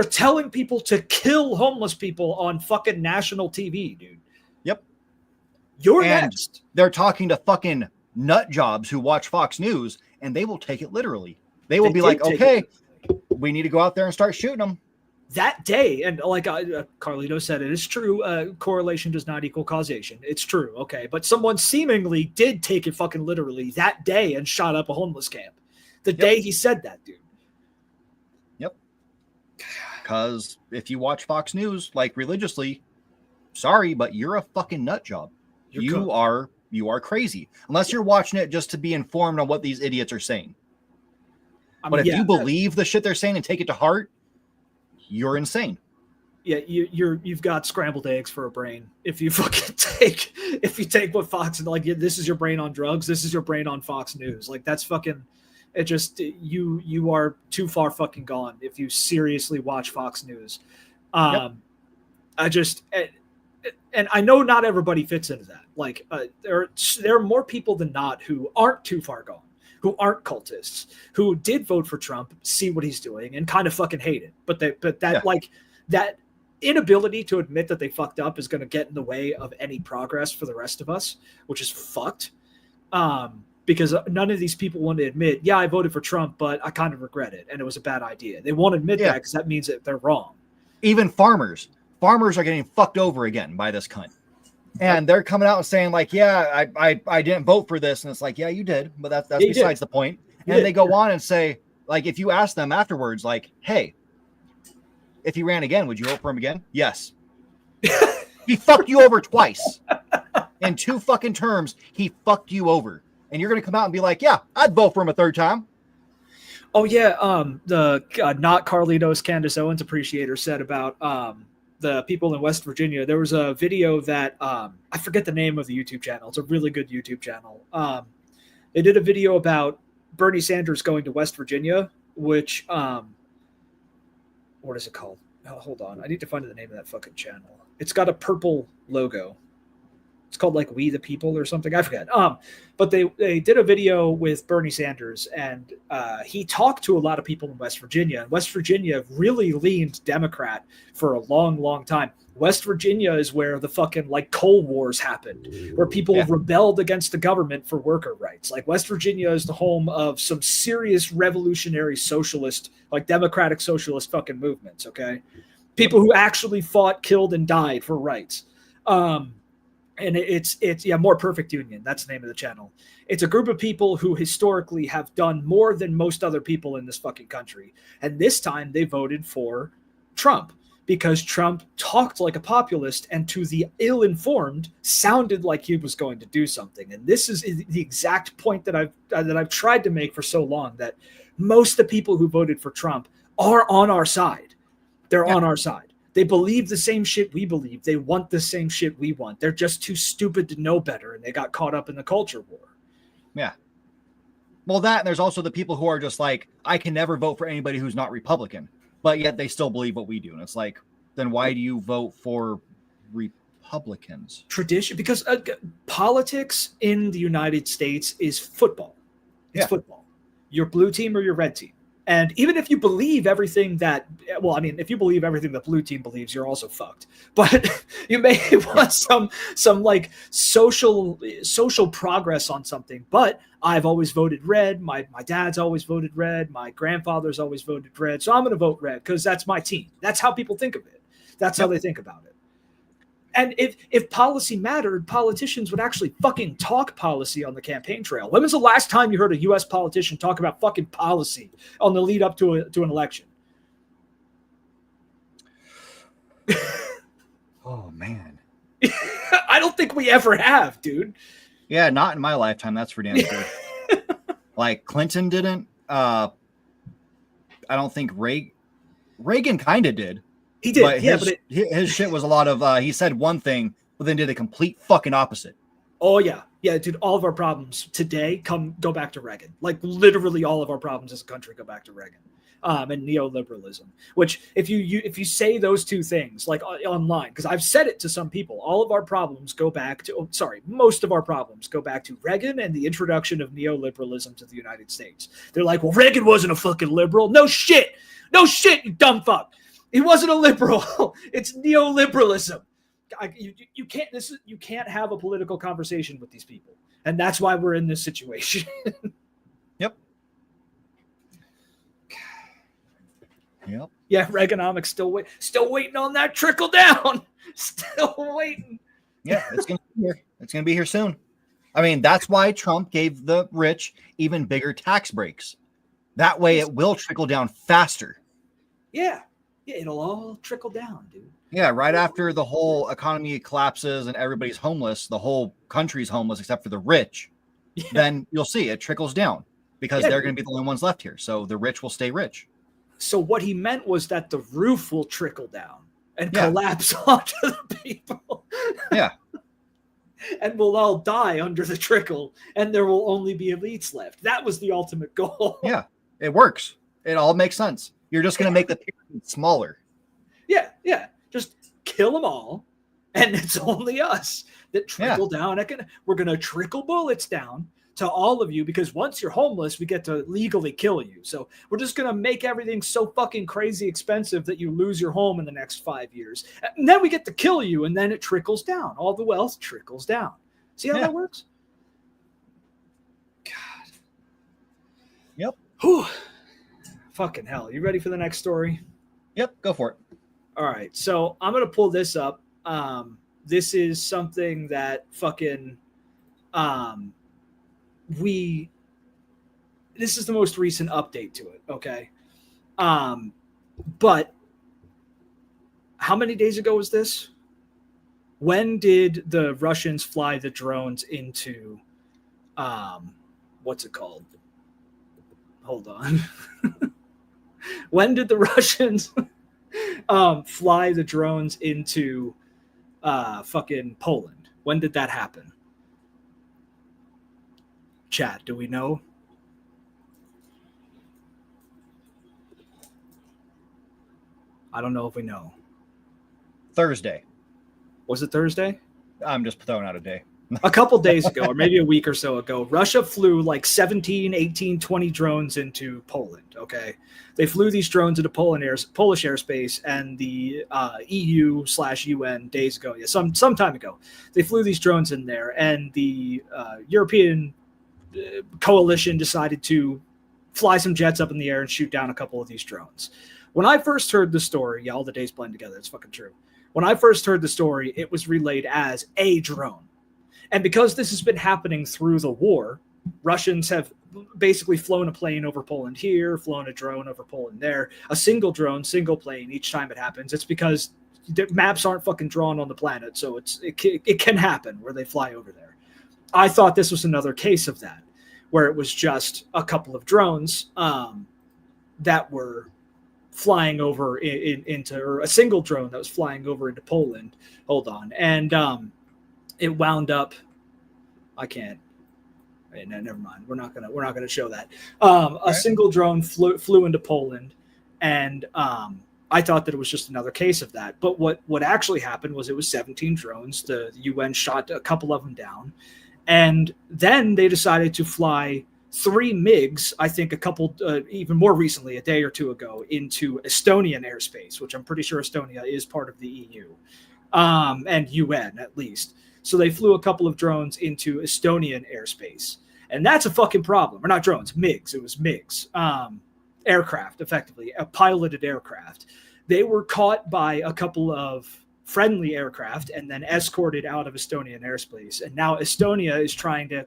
telling people to kill homeless people on fucking national TV, dude. Yep. You're next. They're talking to fucking nut jobs who watch Fox News, and they will take it literally. They will be like, okay, we need to go out there and start shooting them. That day, and like Carlito said, it is true. Correlation does not equal causation. It's true, okay. But someone seemingly did take it fucking literally that day and shot up a homeless camp. The day he said that, dude. Because if you watch Fox News like religiously, sorry, but you're a fucking nut job. You are crazy. Unless you're watching it just to be informed on what these idiots are saying. But if you believe the shit they're saying and take it to heart, you're insane. Yeah, you've got scrambled eggs for a brain. If you fucking take what Fox and like this is your brain on drugs, this is your brain on Fox News. Like that's fucking. It just you are too far fucking gone if you seriously watch Fox News. I just and I know not everybody fits into that. Like there are more people than not who aren't too far gone, who aren't cultists, who did vote for Trump, see what he's doing, and kind of fucking hate it. But that inability to admit that they fucked up is going to get in the way of any progress for the rest of us, which is fucked. Because none of these people want to admit, yeah, I voted for Trump, but I kind of regret it, and it was a bad idea. They won't admit that because that means that they're wrong. Even farmers are getting fucked over again by this cunt. And they're coming out and saying like, yeah, I didn't vote for this. And it's like, yeah, you did. But that's besides the point. And they go on and say, like, if you ask them afterwards, like, hey, if he ran again, would you vote for him again? Yes. He fucked you over twice. In 2 fucking terms, he fucked you over. And you're going to come out and be like, yeah, I'd vote for him a 3rd time. Oh, yeah. The not Carlitos Candace Owens appreciator said about the people in West Virginia. There was a video that I forget the name of the YouTube channel. It's a really good YouTube channel. They did a video about Bernie Sanders going to West Virginia, which what is it called? Oh, hold on, I need to find the name of that fucking channel. It's got a purple logo. It's called like We the People or something. I forget. But they did a video with Bernie Sanders, and he talked to a lot of people in West Virginia. And West Virginia really leaned Democrat for a long, long time. West Virginia is where the fucking like coal wars happened, where people rebelled against the government for worker rights. Like West Virginia is the home of some serious revolutionary socialist, like democratic socialist fucking movements. Okay, people who actually fought, killed, and died for rights. And it's More Perfect Union. That's the name of the channel. It's a group of people who historically have done more than most other people in this fucking country. And this time they voted for Trump because Trump talked like a populist and to the ill-informed sounded like he was going to do something. And this is the exact point that I've tried to make for so long, that most of the people who voted for Trump are on our side. They're on our side. They believe the same shit we believe. They want the same shit we want. They're just too stupid to know better, and they got caught up in the culture war. Yeah. Well, and there's also the people who are just like, I can never vote for anybody who's not Republican, but yet they still believe what we do. And it's like, then why do you vote for Republicans? Tradition, because politics in the United States is football. It's football. Your blue team or your red team. And even if you believe everything that, if you believe everything the blue team believes, you're also fucked. But you may want some like social progress on something. But I've always voted red. My dad's always voted red. My grandfather's always voted red. So I'm going to vote red because that's my team. That's how people think of it. That's how they think about it. And if policy mattered, politicians would actually fucking talk policy on the campaign trail. When was the last time you heard a U.S. politician talk about fucking policy on the lead up to an election? Oh, man. I don't think we ever have, dude. Yeah, not in my lifetime. That's for damn sure. Like Clinton didn't. I don't think Reagan kind of did. He did, but his shit was a lot of, he said one thing, but then did a complete fucking opposite. Oh, yeah. Yeah, dude, all of our problems today go back to Reagan. Like, literally all of our problems as a country go back to Reagan. And neoliberalism, which if you say those two things, like online, because I've said it to some people, all of our problems go back to, most of our problems go back to Reagan and the introduction of neoliberalism to the United States. They're like, well, Reagan wasn't a fucking liberal. No shit, you dumb fuck. He wasn't a liberal. It's neoliberalism. You can't have a political conversation with these people, and that's why we're in this situation. Yep. Yeah, Reaganomics still waiting on that trickle down. Still waiting. Yeah, it's gonna be here. It's gonna be here soon. I mean, that's why Trump gave the rich even bigger tax breaks. That way, it will trickle down faster. Yeah. Yeah, it'll all trickle down, dude. Yeah, right after the whole economy collapses and everybody's homeless, the whole country's homeless except for the rich, then you'll see it trickles down because they're going to be the only ones left here. So the rich will stay rich. So what he meant was that the roof will trickle down and collapse onto the people. Yeah. And we'll all die under the trickle, and there will only be elites left. That was the ultimate goal. Yeah, it works. It all makes sense. You're just going to make the pyramid smaller. Yeah. Just kill them all, and it's only us that trickle down. We're going to trickle bullets down to all of you, because once you're homeless, we get to legally kill you. So we're just going to make everything so fucking crazy expensive that you lose your home in the next 5 years. And then we get to kill you, and then it trickles down. All the wealth trickles down. See how that works? God. Yep. Whew. Fucking hell. You ready for the next story? Yep, go for it. All right. So I'm going to pull this up. This is something that fucking this is the most recent update to it. Okay. But how many days ago was this? When did the Russians fly the drones into, what's it called? Hold on. When did the Russians fly the drones into fucking Poland? When did that happen? Chat, do we know? I don't know if we know. Thursday. Was it Thursday? I'm just throwing out a day. A couple days ago, or maybe a week or so ago, Russia flew like 17, 18, 20 drones into Poland, okay? They flew these drones into Polish airspace, and the EU/UN days ago, some time ago, they flew these drones in there, and the European coalition decided to fly some jets up in the air and shoot down a couple of these drones. When I first heard the story, all the days blend together, it's fucking true. When I first heard the story, it was relayed as a drone. And because this has been happening through the war, Russians have basically flown a plane over Poland here, flown a drone over Poland there, a single drone, single plane each time it happens. It's because the maps aren't fucking drawn on the planet, so it can happen where they fly over there. I thought this was another case of that, where it was just a couple of drones that were flying over into, or a single drone that was flying over into Poland. Hold on. And it wound up. I can't. No, never mind. We're not gonna show that. A single drone flew into Poland, and I thought that it was just another case of that. But what actually happened was it was 17 drones. The UN shot a couple of them down, and then they decided to fly 3 MiGs. I think a couple, even more recently, a day or two ago, into Estonian airspace, which I'm pretty sure Estonia is part of the EU and UN at least. So they flew a couple of drones into Estonian airspace. And that's a fucking problem. Or not drones, MiGs. It was MiGs. Aircraft, effectively, a piloted aircraft. They were caught by a couple of friendly aircraft and then escorted out of Estonian airspace. And now Estonia is trying to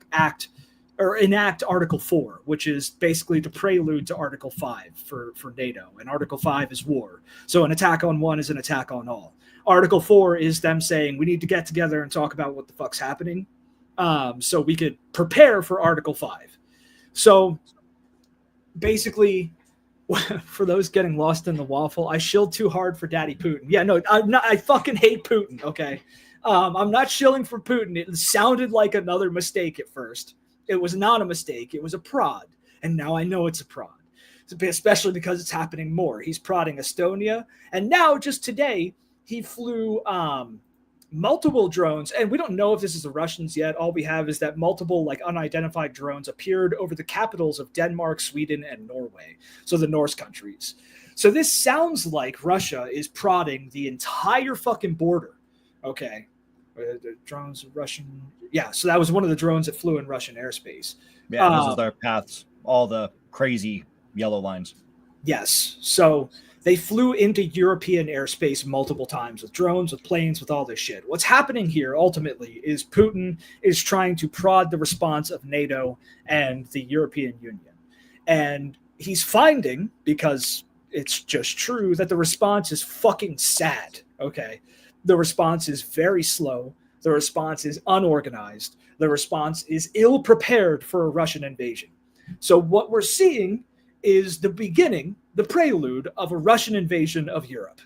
enact Article 4, which is basically the prelude to Article 5 for NATO. And Article 5 is war. So an attack on one is an attack on all. Article 4 is them saying we need to get together and talk about what the fuck's happening so we could prepare for Article 5. So basically, for those getting lost in the waffle, I shilled too hard for Daddy Putin. Yeah, no, I fucking hate Putin, okay? I'm not shilling for Putin. It sounded like another mistake at first. It was not a mistake. It was a prod. And now I know it's a prod, especially because it's happening more. He's prodding Estonia. And now, just today, he flew multiple drones, and we don't know if this is the Russians yet. All we have is that multiple unidentified drones appeared over the capitals of Denmark, Sweden, and Norway, so the Norse countries. So this sounds like Russia is prodding the entire fucking border. Okay, the drones, Russian, yeah. So that was one of the drones that flew in Russian airspace. Yeah, those are their paths, all the crazy yellow lines. Yes, so they flew into European airspace multiple times with drones, with planes, with all this shit. What's happening here ultimately is Putin is trying to prod the response of NATO and the European Union. And he's finding, because it's just true, that the response is fucking sad, okay? The response is very slow. The response is unorganized. The response is ill-prepared for a Russian invasion. So what we're seeing is the beginning, the prelude of a Russian invasion of Europe.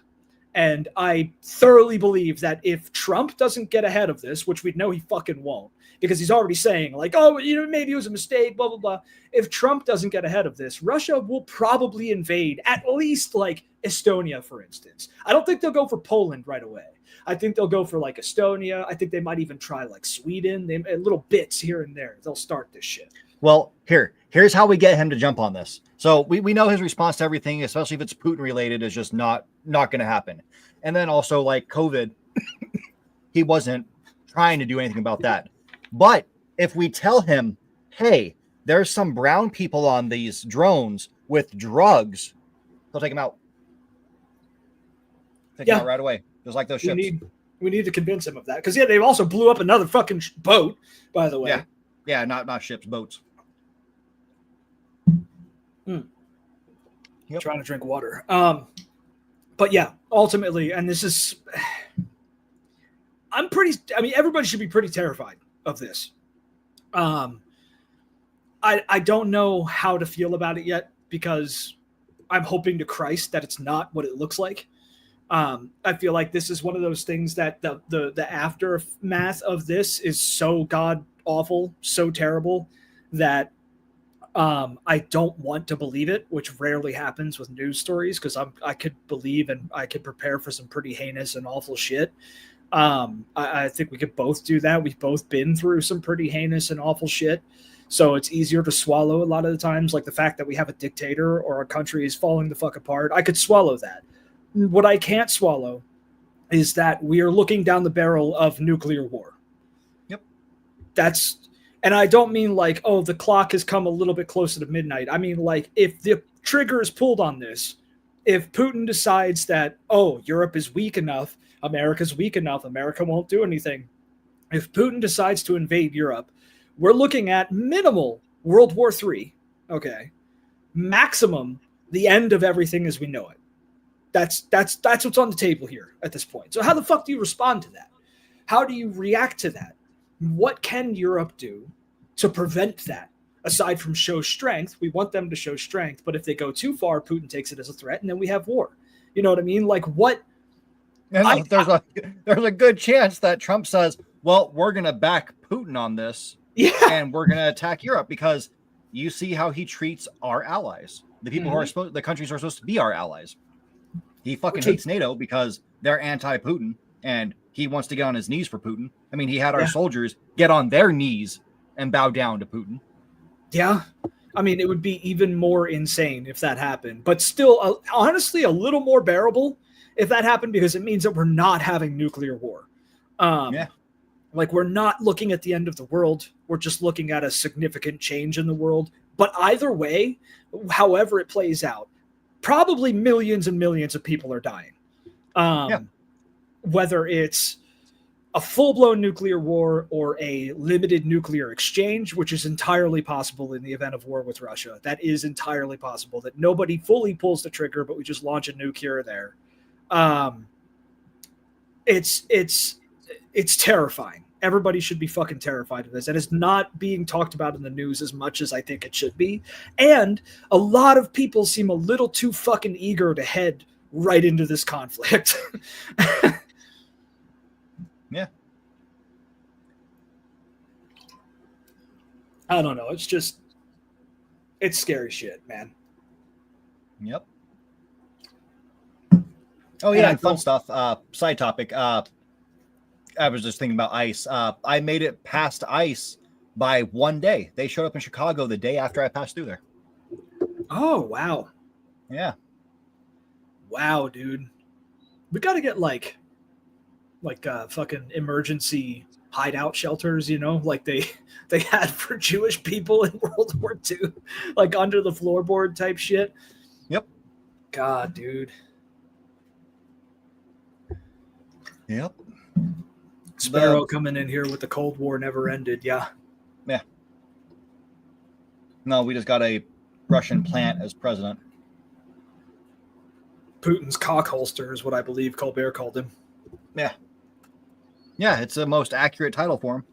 And I thoroughly believe that if Trump doesn't get ahead of this, which we know he fucking won't, because he's already saying maybe it was a mistake, blah, blah, blah. If Trump doesn't get ahead of this, Russia will probably invade at least Estonia, for instance. I don't think they'll go for Poland right away. I think they'll go for Estonia. I think they might even try Sweden. Little bits here and there. They'll start this shit. Well, here's how we get him to jump on this. So we know his response to everything, especially if it's Putin related, is just not going to happen. And then also COVID, he wasn't trying to do anything about that. But if we tell him, hey, there's some brown people on these drones with drugs, he'll take them out. Take them out right away. Just like those ships. We need to convince him of that. Because, they also blew up another fucking boat, by the way. Yeah, not ships, boats. Yep. Trying to drink water. But yeah, ultimately, and this is, everybody should be pretty terrified of this. I don't know how to feel about it yet, because I'm hoping to Christ that it's not what it looks like. I feel like this is one of those things that the aftermath of this is so god awful, so terrible, that I don't want to believe it, which rarely happens with news stories, because I could believe and I could prepare for some pretty heinous and awful shit. I think we could both do that. We've both been through some pretty heinous and awful shit. So it's easier to swallow a lot of the times, like the fact that we have a dictator or a country is falling the fuck apart. I could swallow that. What I can't swallow is that we are looking down the barrel of nuclear war. Yep. And I don't mean like, oh, the clock has come a little bit closer to midnight. I mean, like, if the trigger is pulled on this, if Putin decides that, oh, Europe is weak enough, America's weak enough, America won't do anything. If Putin decides to invade Europe, we're looking at minimal World War III. Okay. Maximum the end of everything as we know it. That's what's on the table here at this point. So how the fuck do you respond to that? How do you react to that? What can Europe do to prevent that? Aside from show strength, we want them to show strength, but if they go too far, Putin takes it as a threat, and then we have war. You know what I mean? Like, what? And there's a good chance that Trump says, well, we're going to back Putin on this. Yeah. And we're going to attack Europe, because you see how he treats our allies, the people who are the countries who are supposed to be our allies. He fucking hates NATO because they're anti-Putin, and he wants to get on his knees for Putin. I mean, he had our soldiers get on their knees and bow down to Putin. Yeah. I mean, it would be even more insane if that happened, but still, honestly, a little more bearable if that happened, because it means that we're not having nuclear war. Like, we're not looking at the end of the world. We're just looking at a significant change in the world. But either way, however it plays out, probably millions and millions of people are dying. Whether it's a full-blown nuclear war or a limited nuclear exchange, which is entirely possible in the event of war with Russia. That is entirely possible, that nobody fully pulls the trigger, but we just launch a nuke here or there. It's terrifying. Everybody should be fucking terrified of this. And it's not being talked about in the news as much as I think it should be. And a lot of people seem a little too fucking eager to head right into this conflict. Yeah. I don't know. It's scary shit, man. Yep. Oh yeah, and fun stuff. Side topic. I was just thinking about ICE. I made it past ICE by 1 day. They showed up in Chicago the day after I passed through there. Oh, wow. Yeah. Wow, dude. We got to get like fucking emergency hideout shelters, you know, like they had for Jewish people in World War II, like under the floorboard type shit. Yep. God, dude. Yep. Sparrow coming in here with the Cold War never ended. Yeah. Yeah. No, we just got a Russian plant as president. Putin's cock holster is what I believe Colbert called him. Yeah. Yeah, it's the most accurate title for him.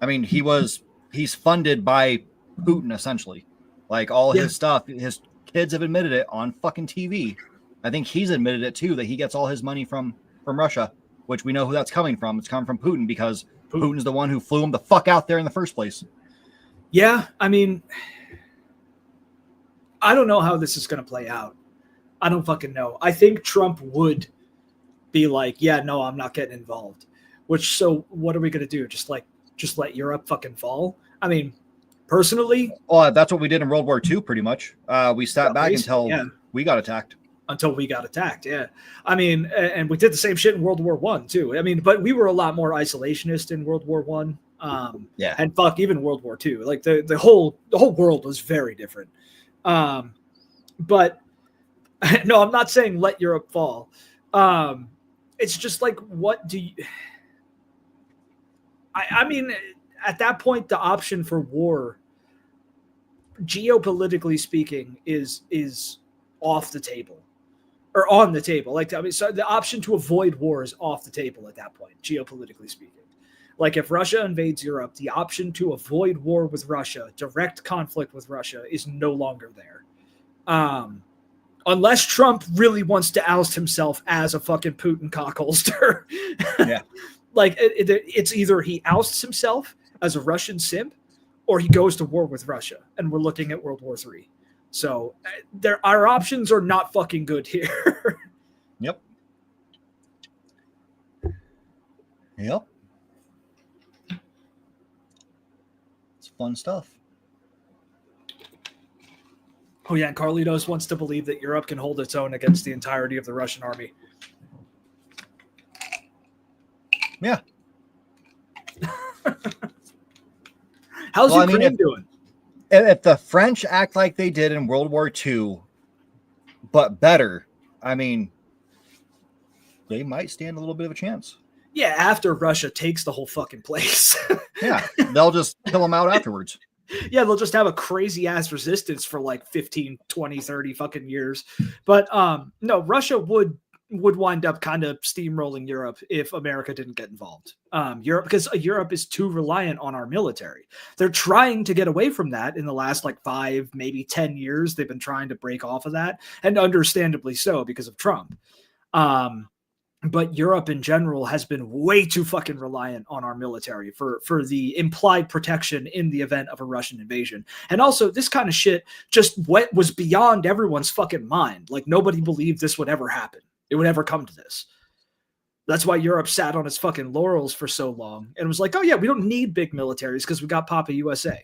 I mean, he's funded by Putin, essentially. Like, all his stuff, his kids have admitted it on fucking TV. I think he's admitted it, too, that he gets all his money from Russia, which we know who that's coming from. It's coming from Putin, because Putin's the one who flew him the fuck out there in the first place. Yeah, I mean, I don't know how this is going to play out. I don't fucking know. I think Trump would be like, yeah, no, I'm not getting involved. So what are we going to do? Just let Europe fucking fall? I mean, personally. Well, that's what we did in World War II, pretty much. We sat back until we got attacked. Until we got attacked, yeah. I mean, and we did the same shit in World War I, too. I mean, but we were a lot more isolationist in World War I. And fuck, even World War II. Like, the whole world was very different. But no, I'm not saying let Europe fall. It's just like, what do you... I mean, at that point, the option for war, geopolitically speaking, is off the table. Or on the table. Like, I mean, so the option to avoid war is off the table at that point, geopolitically speaking. Like, if Russia invades Europe, the option to avoid war with Russia, direct conflict with Russia, is no longer there. Unless Trump really wants to oust himself as a fucking Putin cockholster. Yeah. Like, it's either he ousts himself as a Russian simp, or he goes to war with Russia, and we're looking at World War III. So our options are not fucking good here. Yep. Yep. It's fun stuff. Oh yeah, and Carlitos wants to believe that Europe can hold its own against the entirety of the Russian army. Yeah. How's Ukraine doing? If the French act like they did in World War II, but better, I mean, they might stand a little bit of a chance. Yeah, after Russia takes the whole fucking place. Yeah, they'll just kill them out afterwards. Yeah, they'll just have a crazy ass resistance for like 15, 20, 30 fucking years. But no, Russia would wind up kind of steamrolling Europe if America didn't get involved. Because Europe is too reliant on our military. They're trying to get away from that in the last like 5, maybe 10 years. They've been trying to break off of that, and understandably so because of Trump. But Europe in general has been way too fucking reliant on our military for the implied protection in the event of a Russian invasion. And also, this kind of shit just was beyond everyone's fucking mind. Like, nobody believed this would ever happen. It would ever come to this. That's why Europe sat on its fucking laurels for so long and was like, oh yeah, we don't need big militaries because we got Papa USA.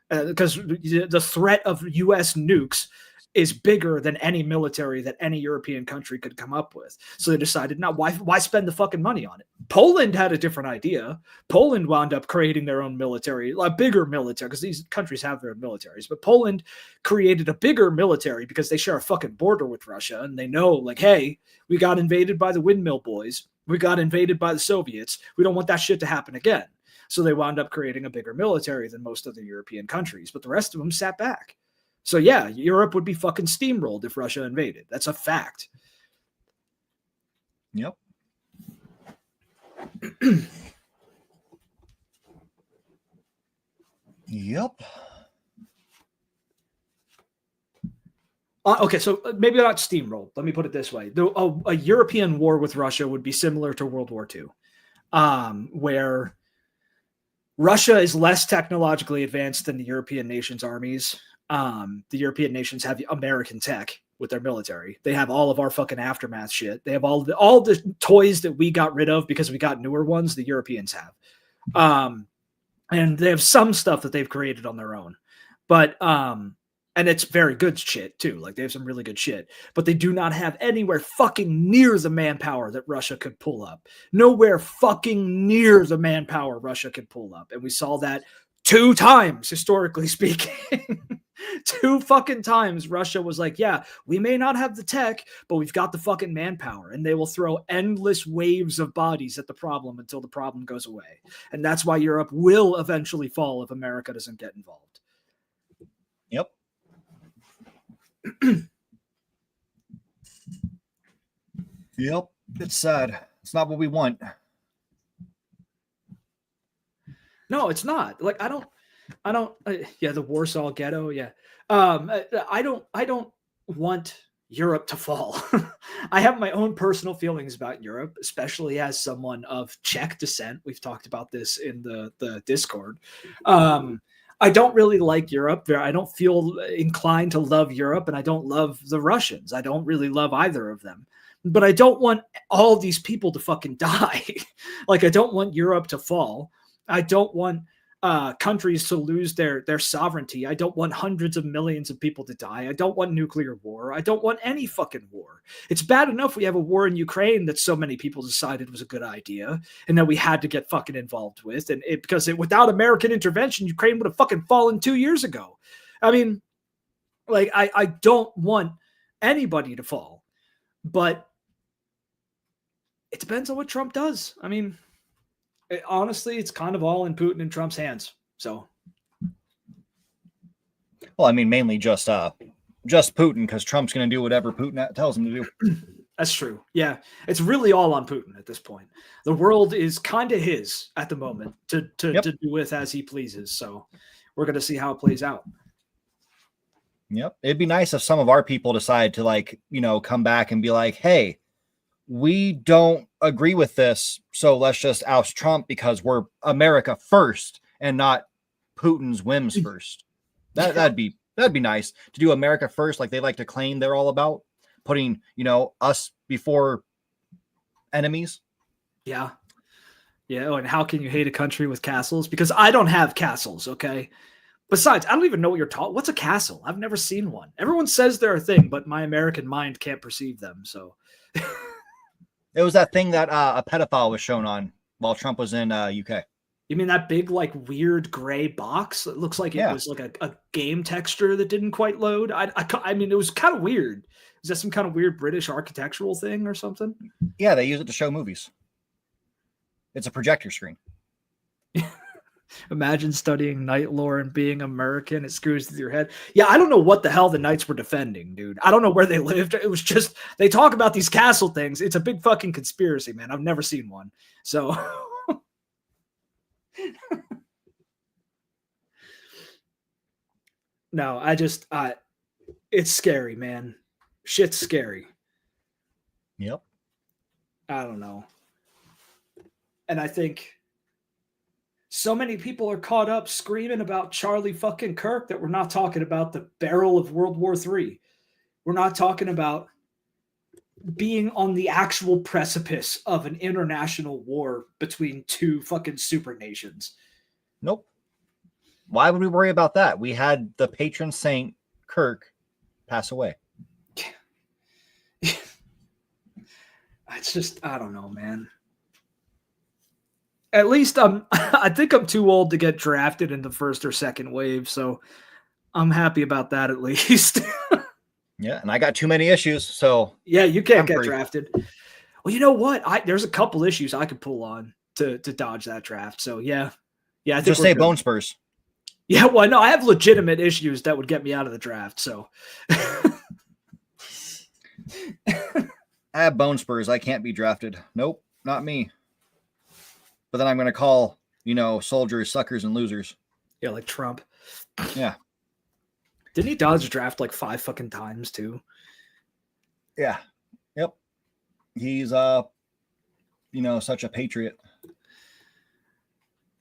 Because the threat of US nukes is bigger than any military that any European country could come up with. So they decided, now why spend the fucking money on it? Poland had a different idea. Poland wound up creating their own military, a bigger military, because these countries have their own militaries. But Poland created a bigger military because they share a fucking border with Russia. And they know, like, hey, we got invaded by the windmill boys. We got invaded by the Soviets. We don't want that shit to happen again. So they wound up creating a bigger military than most of the European countries. But the rest of them sat back. So yeah, Europe would be fucking steamrolled if Russia invaded. That's a fact. Yep. Yep. Okay, so maybe not steamrolled. Let me put it this way. A European war with Russia would be similar to World War II, where Russia is less technologically advanced than the European nations' armies. The European nations have American tech with their military. They have all of our fucking aftermath shit. They have all the toys that we got rid of because we got newer ones. The Europeans have, and they have some stuff that they've created on their own, but and it's very good shit too. Like, they have some really good shit, but they do not have anywhere fucking near the manpower that Russia could pull up. Nowhere fucking near the manpower Russia could pull up, and we saw that 2 times, historically speaking. 2 fucking times Russia was like, yeah, we may not have the tech, but we've got the fucking manpower, and they will throw endless waves of bodies at the problem until the problem goes away. And that's why Europe will eventually fall if America doesn't get involved. Yep. Yep. It's sad. It's not what we want. No, it's not. Like, I don't, yeah, the Warsaw Ghetto. Yeah. I don't want Europe to fall. I have my own personal feelings about Europe, especially as someone of Czech descent. We've talked about this in the Discord. I don't really like Europe. I don't feel inclined to love Europe, and I don't love the Russians. I don't really love either of them. But I don't want all these people to fucking die. Like, I don't want Europe to fall. I don't want countries to lose their sovereignty. I don't want hundreds of millions of people to die. I don't want nuclear war. I don't want any fucking war. It's bad enough we have a war in Ukraine that so many people decided was a good idea and that we had to get fucking involved with. And because without American intervention, Ukraine would have fucking fallen 2 years ago. I mean, like, I don't want anybody to fall, but it depends on what Trump does. I mean, honestly, it's kind of all in Putin and Trump's hands. So, well, I mean, mainly just Putin, because Trump's going to do whatever Putin tells him to do. That's true. Yeah, it's really all on Putin at this point. The world is kind of his at the moment to do with as he pleases. So, we're going to see how it plays out. Yep, it'd be nice if some of our people decide to, like, come back and be like, hey, we don't agree with this, so let's just oust Trump because we're America first and not Putin's whims first. That'd be nice to do America first, like they like to claim they're all about, putting, us before enemies. Yeah. Yeah. And how can you hate a country with castles? Because I don't have castles. Okay. Besides, I don't even know what you're talking. What's a castle? I've never seen one. Everyone says they're a thing, but my American mind can't perceive them. So it was that thing that a pedophile was shown on while Trump was in UK. You mean that big, like, weird gray box? It looks like it was like a game texture that didn't quite load. I mean, it was kind of weird. Is that some kind of weird British architectural thing or something? Yeah, they use it to show movies. It's a projector screen. Imagine studying knight lore and being American. It screws with your head. Yeah, I don't know what the hell the knights were defending, dude. I don't know where they lived. It was just, they talk about these castle things. It's a big fucking conspiracy, man. I've never seen one. So... No, it's scary, man. Shit's scary. Yep. I don't know. And I think so many people are caught up screaming about Charlie fucking Kirk that we're not talking about the barrel of World War III. We're not talking about being on the actual precipice of an international war between two fucking super nations. Nope. Why would we worry about that? We had the patron saint Kirk pass away. It's just, I don't know, man. At least I think I'm too old to get drafted in the first or second wave, so I'm happy about that at least. Yeah, and I got too many issues, so yeah, you can't get drafted. Well, you know what? There's a couple issues I could pull on to dodge that draft. So yeah, I think just say bone spurs. Yeah, well, no, I have legitimate issues that would get me out of the draft. So I have bone spurs. I can't be drafted. Nope, not me. But then I'm going to call, soldiers suckers and losers. Yeah, like Trump. Yeah. Didn't he dodge draft like 5 fucking times too? Yeah. Yep. He's such a patriot.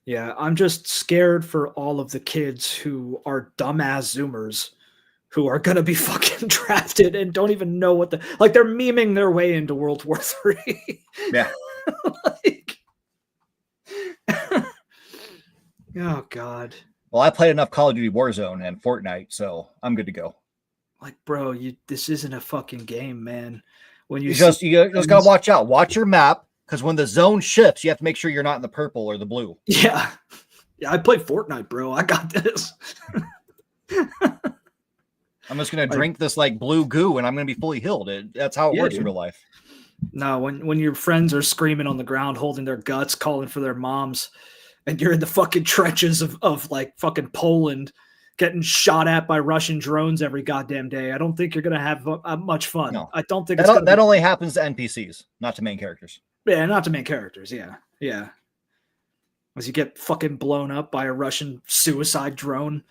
Yeah, I'm just scared for all of the kids who are dumbass Zoomers who are going to be fucking drafted and don't even know what they're memeing their way into World War III. Yeah. Oh, God. Well, I played enough Call of Duty Warzone and Fortnite, so I'm good to go. Like, bro, this isn't a fucking game, man. When you just gotta watch out. Watch your map, because when the zone shifts, you have to make sure you're not in the purple or the blue. Yeah, I play Fortnite, bro. I got this. I'm just gonna drink this like blue goo, and I'm gonna be fully healed. That's how it works in real life. No, when your friends are screaming on the ground, holding their guts, calling for their moms, and you're in the fucking trenches of like fucking Poland, getting shot at by Russian drones every goddamn day. I don't think you're gonna have much fun. No. I don't think that only happens to NPCs, not to main characters. Yeah, not to main characters. Yeah. As you get fucking blown up by a Russian suicide drone,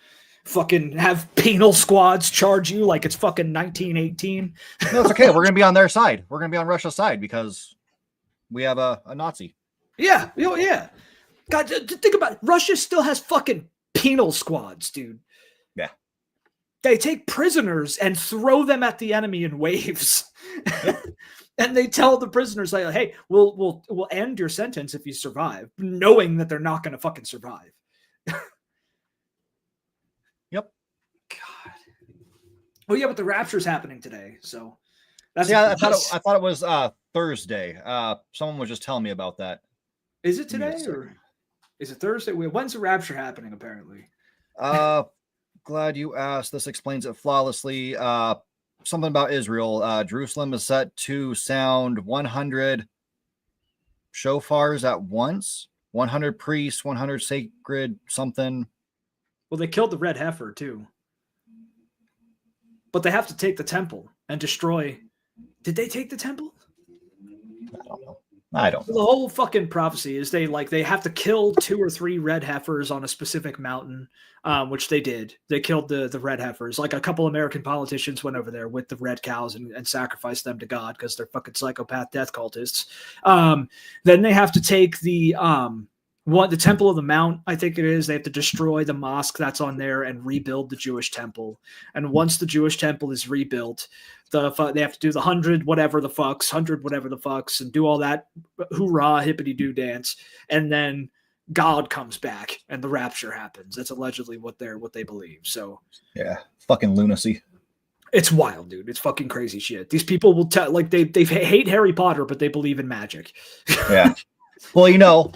fucking have penal squads charge you like it's fucking 1918. No, it's okay. We're gonna be on their side. We're gonna be on Russia's side because we have a Nazi. Yeah. God, think about it. Russia still has fucking penal squads, dude. Yeah. They take prisoners and throw them at the enemy in waves. Yep. And they tell the prisoners, like, hey, we'll end your sentence if you survive, knowing that they're not going to fucking survive. Yep. God. Oh, yeah, but the rapture's happening today. So that's I thought it was Thursday. Someone was just telling me about that. Is it today or is it Thursday? When's the rapture happening, apparently? Glad you asked. This explains it flawlessly. Something about Israel. Jerusalem is set to sound 100 shofars at once. 100 priests, 100 sacred something. Well, they killed the red heifer, too. But they have to take the temple and destroy. Did they take the temple? I don't know. The whole fucking prophecy is they have to kill 2 or 3 red heifers on a specific mountain, which they did. They killed the red heifers. Like a couple American politicians went over there with the red cows and sacrificed them to God because they're fucking psychopath death cultists. Then they have to take the the Temple of the Mount, I think it is. They have to destroy the mosque that's on there and rebuild the Jewish temple. And once the Jewish temple is rebuilt, they have to do the 100 whatever the fucks, and do all that hoorah hippity doo dance, and then God comes back and the rapture happens. That's allegedly what they believe. So yeah, fucking lunacy. It's wild, dude. It's fucking crazy shit. These people will tell, like, they hate Harry Potter, but they believe in magic. Yeah. Well, you know,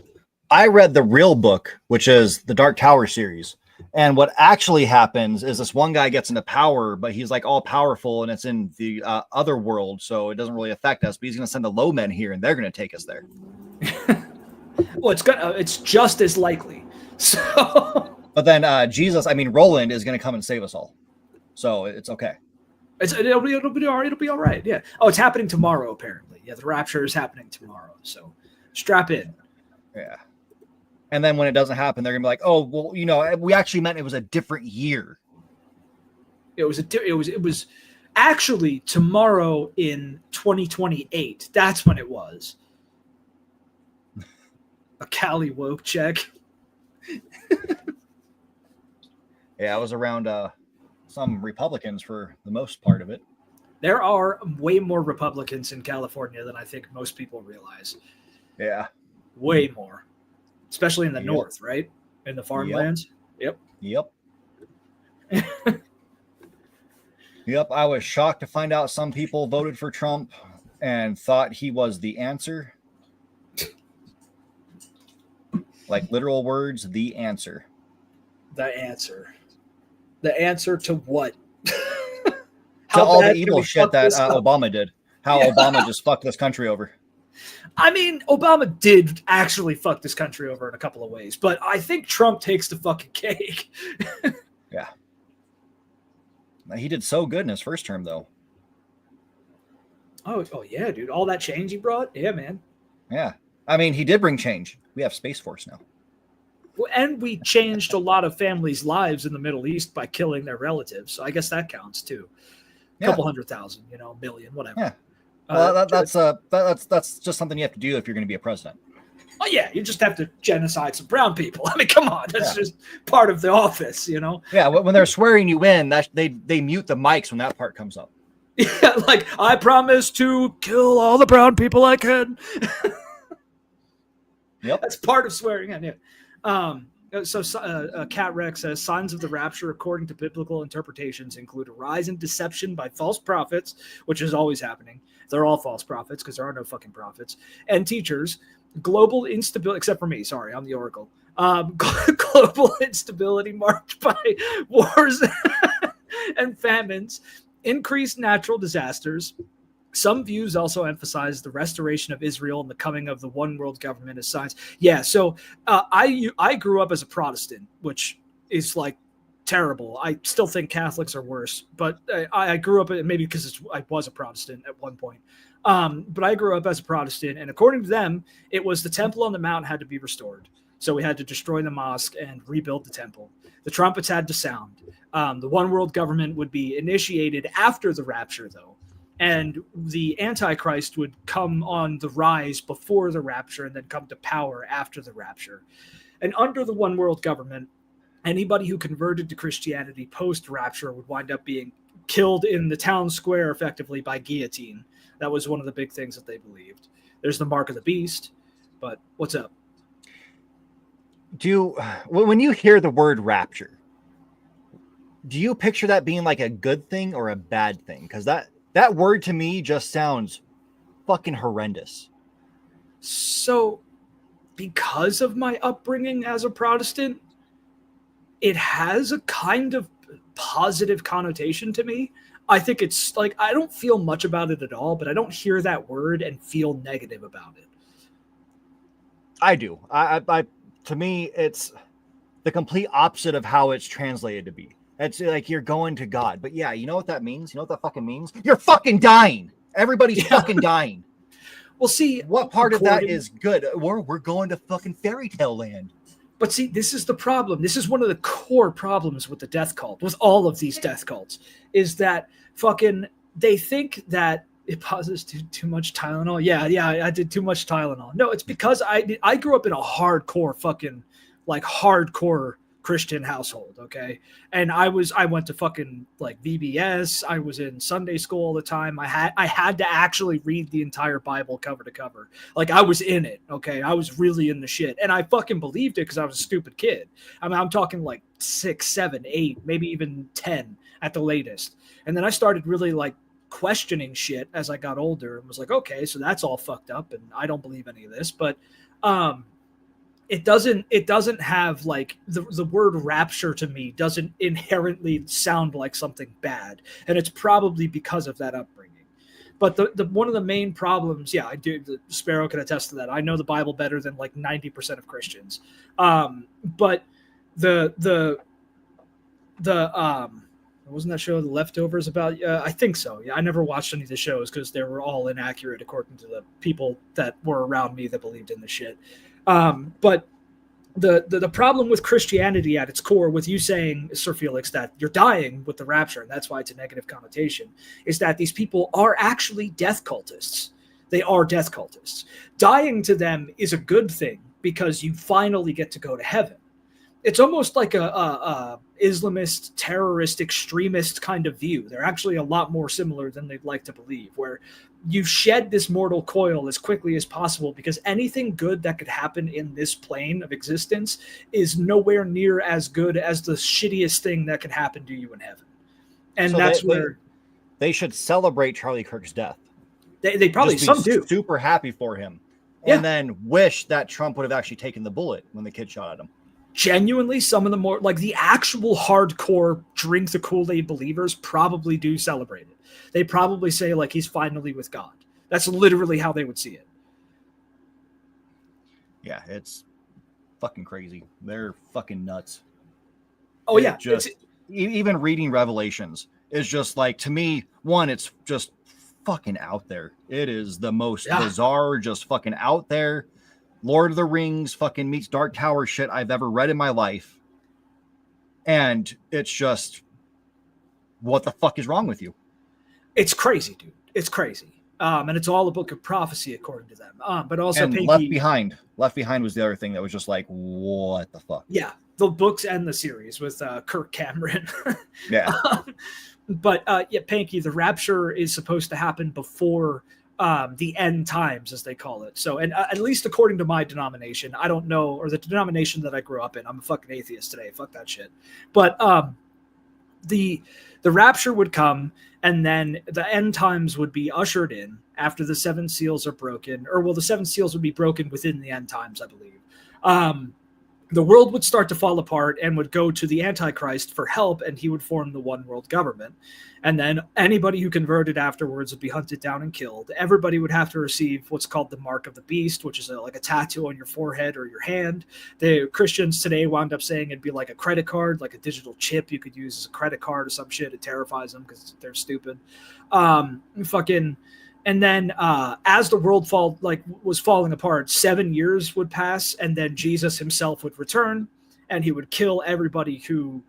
I read the real book, which is the Dark Tower series. And what actually happens is this one guy gets into power, but he's like all powerful and it's in the other world. So it doesn't really affect us, but he's going to send the low men here and they're going to take us there. Well, it's just as likely. So, but then Roland is going to come and save us all. So it's okay. It'll be all right. It'll be all right. Yeah. Oh, it's happening tomorrow, apparently. Yeah. The rapture is happening tomorrow. So strap in. Yeah. And then when it doesn't happen, they're gonna be like, "Oh, well, you know, we actually meant it was a different year." It was actually tomorrow in 2028. That's when it was. A Cali woke check. Yeah, I was around some Republicans for the most part of it. There are way more Republicans in California than I think most people realize. Yeah. Way more. Especially in the north, right? In the farmlands. Yep. Yep. I was shocked to find out some people voted for Trump and thought he was the answer. Like literal words, the answer. The answer. The answer to what? To all the evil shit that Obama did. How Obama just fucked this country over. I mean, Obama did actually fuck this country over in a couple of ways, but I think Trump takes the fucking cake. Yeah. He did so good in his first term, though. Oh yeah, dude. All that change he brought? Yeah, man. Yeah. I mean, he did bring change. We have Space Force now. And we changed a lot of families' lives in the Middle East by killing their relatives. So I guess that counts, too. A couple 100,000, million, whatever. Yeah. Well, that's just something you have to do if you're going to be a president. Oh yeah, you just have to genocide some brown people. I mean, come on, that's just part of the office, Yeah, when they're swearing you in, they mute the mics when that part comes up. Yeah, like I promise to kill all the brown people I can. Yep, that's part of swearing in. Yeah. Cat Rex says signs of the rapture, according to biblical interpretations, include a rise in deception by false prophets, which is always happening. They're all false prophets because there are no fucking prophets, and teachers. Global instability, except for me. Sorry, I'm the oracle. Global instability marked by wars and famines, increased natural disasters. Some views also emphasize the restoration of Israel and the coming of the one world government as signs. Yeah, so I grew up as a Protestant, which is like terrible. I still think Catholics are worse, but I grew up, maybe because I was a Protestant at one point. But I grew up as a Protestant, and according to them, it was the temple on the mount had to be restored. So we had to destroy the mosque and rebuild the temple. The trumpets had to sound. The one world government would be initiated after the rapture, though. And the Antichrist would come on the rise before the rapture and then come to power after the rapture. And under the one world government, anybody who converted to Christianity post-rapture would wind up being killed in the town square effectively by guillotine. That was one of the big things that they believed. There's the mark of the beast, but what's up? When you hear the word rapture, do you picture that being like a good thing or a bad thing? Because that word to me just sounds fucking horrendous. So because of my upbringing as a Protestant, it has a kind of positive connotation to me. I think it's like, I don't feel much about it at all, but I don't hear that word and feel negative about it. I do. To me, it's the complete opposite of how it's translated to be. It's like you're going to God. But yeah, you know what that means? You know what that fucking means? You're fucking dying. Everybody's fucking dying. Well, see, what part of that is good? We're going to fucking fairy tale land. But see, this is the problem. This is one of the core problems with the death cult, with all of these death cults, is that fucking they think that It pauses too much Tylenol. Yeah, I did too much Tylenol. No, it's because I grew up in a hardcore fucking like hardcore Christian household, okay? And I went to fucking like VBS. I was in Sunday school all the time. I had to actually read the entire Bible cover to cover. Like I was in it, okay? I was really in the shit. And I fucking believed it because I was a stupid kid. I mean, I'm talking like 6, 7, 8, maybe even 10 at the latest. And then I started really like questioning shit as I got older and was like, okay, so that's all fucked up and I don't believe any of this. But it doesn't have like the word rapture to me doesn't inherently sound like something bad, and it's probably because of that upbringing. But the one of the main problems, yeah, I do, the Sparrow can attest to that. I know the Bible better than like 90% of Christians. But the wasn't that show The Leftovers about? I think so. Yeah, I never watched any of the shows because they were all inaccurate according to the people that were around me that believed in the shit. But the problem with Christianity at its core, with you saying, Sir Felix, that you're dying with the rapture, and that's why it's a negative connotation, is that these people are actually death cultists. They are death cultists. Dying to them is a good thing because you finally get to go to heaven. It's almost like a Islamist, terrorist, extremist kind of view. They're actually a lot more similar than they'd like to believe, where you shed this mortal coil as quickly as possible because anything good that could happen in this plane of existence is nowhere near as good as the shittiest thing that could happen to you in heaven. And so that's where they should celebrate Charlie Kirk's death. They probably, some do. Super happy for him. And then wish that Trump would have actually taken the bullet when the kid shot at him. Genuinely, some of the more like the actual hardcore drink the Kool-Aid believers probably do celebrate it. They probably say like he's finally with God. That's literally how they would see it. Yeah, it's fucking crazy. They're fucking nuts. Oh yeah, just even reading Revelations is just like, to me, one, it's just fucking out there. It is the most bizarre, just fucking out there. Lord of the Rings fucking meets Dark Tower shit I've ever read in my life. And it's just, what the fuck is wrong with you? It's crazy, dude. It's crazy. And it's all a book of prophecy, according to them. But also, and Left Behind. Left Behind was the other thing that was just like, what the fuck? Yeah, the books and the series with Kirk Cameron. Yeah. But Panky, the rapture is supposed to happen before the end times, as they call it. So, and at least according to my denomination, I don't know, or the denomination that I grew up in, I'm a fucking atheist today. Fuck that shit. But the rapture would come, and then the end times would be ushered in after the 7 seals are broken, or well, the 7 seals would be broken within the end times, I believe. The world would start to fall apart and would go to the Antichrist for help, and he would form the one world government. And then anybody who converted afterwards would be hunted down and killed. Everybody would have to receive what's called the mark of the beast, which is like a tattoo on your forehead or your hand. The Christians today wound up saying it'd be like a credit card, like a digital chip you could use as a credit card or some shit. It terrifies them because they're stupid. And then as the world was falling apart, 7 years would pass, and then Jesus himself would return, and he would kill everybody who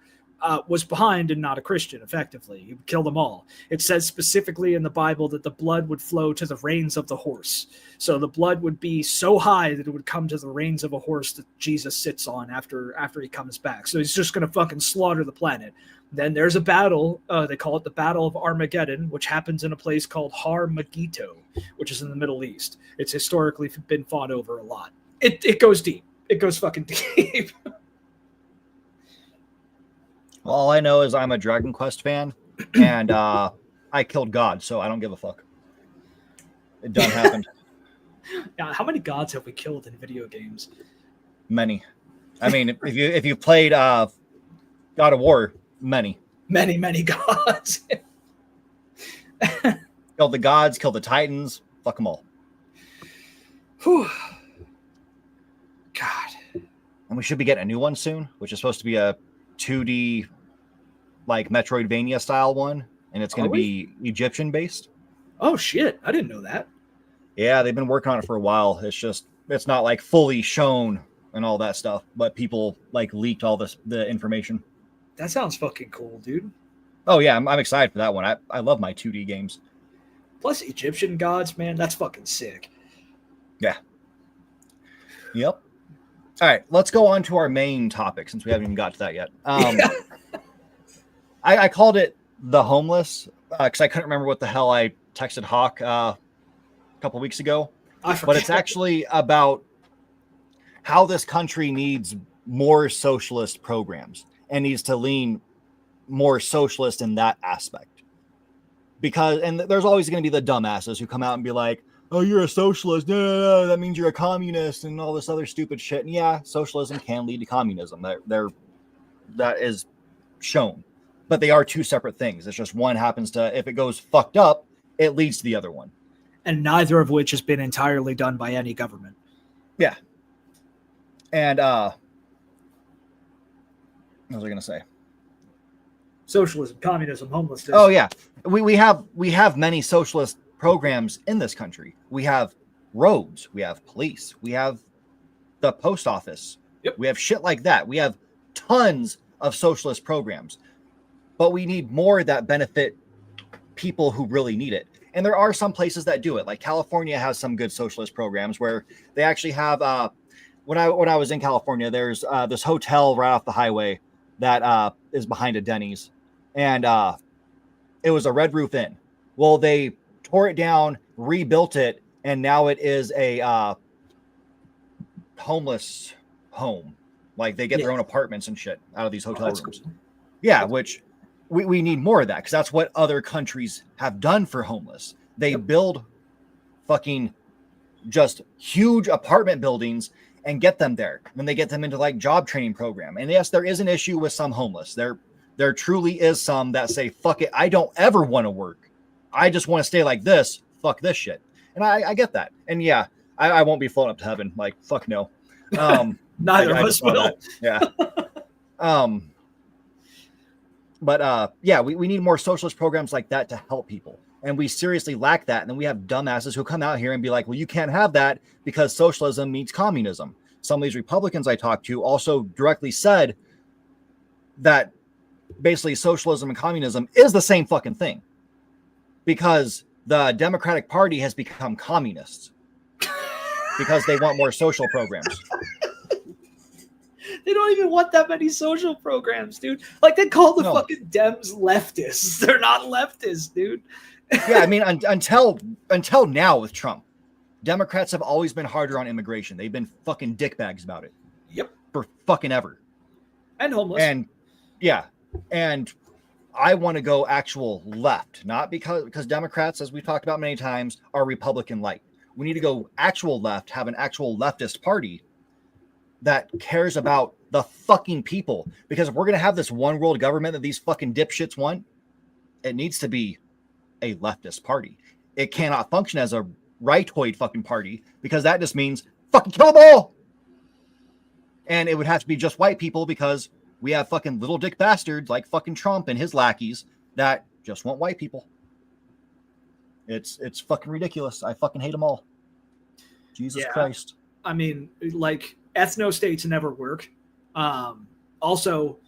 was behind and not a Christian, effectively. He would kill them all. It says specifically in the Bible that the blood would flow to the reins of the horse. So the blood would be so high that it would come to the reins of a horse that Jesus sits on after he comes back. So he's just going to fucking slaughter the planet. Then there's a battle, they call it the Battle of Armageddon, which happens in a place called Har Megiddo, which is in the Middle East. It's historically been fought over a lot. It goes deep. It goes fucking deep. Well, all I know is I'm a Dragon Quest fan, and I killed God, so I don't give a fuck. It done happened. Yeah, how many gods have we killed in video games? Many. I mean, if you played God of War, many gods. Kill the gods, kill the titans, fuck them all. Whew. God. And we should be getting a new one soon, which is supposed to be a 2D like Metroidvania style one, and it's going to be Egyptian based. Oh shit, I didn't know that. Yeah, they've been working on it for a while. It's not like fully shown and all that stuff, but people like leaked all the information. That sounds fucking cool, dude. Oh yeah, I'm excited for that one. I love my 2D games. Plus Egyptian gods, man, that's fucking sick. Yeah. Yep. All right, let's go on to our main topic since we haven't even got to that yet. I called it the homeless because I couldn't remember what the hell I texted Hawk a couple weeks ago. But it's actually about how this country needs more socialist programs and needs to lean more socialist in that aspect. Because, and there's always going to be the dumbasses who come out and be like, oh, you're a socialist. No, that means you're a communist and all this other stupid shit. And yeah, socialism can lead to communism. That is shown. But they are two separate things. It's just one happens to, if it goes fucked up, it leads to the other one. And neither of which has been entirely done by any government. Yeah. And what was I going to say? Socialism, communism, homelessness. Oh yeah, we have many socialist programs in this country. We have roads, we have police, we have the post office. Yep. We have shit like that. We have tons of socialist programs, but we need more that benefit people who really need it. And there are some places that do it. Like California has some good socialist programs where they actually have. When I was in California, there's this hotel right off the highway that is behind a Denny's. And it was a Red Roof Inn. Well, they tore it down, rebuilt it, and now it is a homeless home. Like they get their own apartments and shit out of these hotel rooms. Cool. Yeah, which we need more of that because that's what other countries have done for homeless. They build fucking just huge apartment buildings and get them there. Then they get them into like job training program. And yes, there is an issue with some homeless. There truly is some that say, fuck it, I don't ever want to work. I just want to stay like this. Fuck this shit. And I get that. And yeah, I won't be floating up to heaven. Like, fuck no. Neither of us will. Yeah. But yeah, we need more socialist programs like that to help people. And we seriously lack that. And then we have dumbasses who come out here and be like, well, you can't have that because socialism means communism. Some of these Republicans I talked to also directly said that basically socialism and communism is the same fucking thing because the Democratic Party has become communists because they want more social programs. They don't even want that many social programs, dude. Like they call the fucking Dems leftists. They're not leftists, dude. Yeah, I mean, until now with Trump, Democrats have always been harder on immigration. They've been fucking dickbags about it. Yep. For fucking ever. And homeless. And yeah. And I want to go actual left, not because Democrats, as we've talked about many times, are Republican light. We need to go actual left, have an actual leftist party that cares about the fucking people. Because if we're going to have this one world government that these fucking dipshits want, it needs to be a leftist party. It cannot function as a rightoid fucking party because that just means fucking kill them all. And it would have to be just white people because we have fucking little dick bastards like fucking Trump and his lackeys that just want white people. It's fucking ridiculous. I fucking hate them all. Jesus Christ. I mean, like ethno-states never work. Also,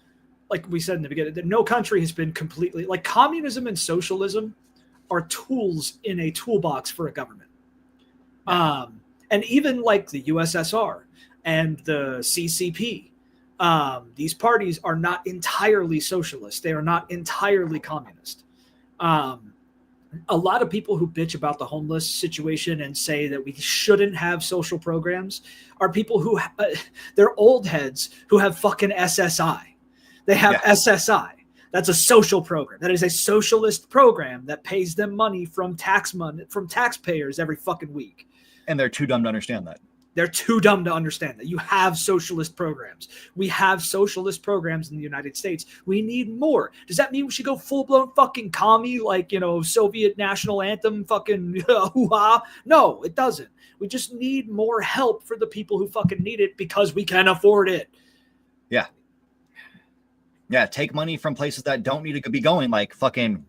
like we said in the beginning, that no country has been completely like communism and socialism are tools in a toolbox for a government. And even like the USSR and the CCP, these parties are not entirely socialist. They are not entirely communist. A lot of people who bitch about the homeless situation and say that we shouldn't have social programs are people who they're old heads who have fucking SSI. They have SSI. That's a social program. That is a socialist program that pays them money from taxpayers every fucking week. And they're too dumb to understand that. They're too dumb to understand that. You have socialist programs. We have socialist programs in the United States. We need more. Does that mean we should go full-blown fucking commie, like, Soviet national anthem fucking hoo-ha? No, it doesn't. We just need more help for the people who fucking need it because we can afford it. Yeah. Yeah, take money from places that don't need to be going, like fucking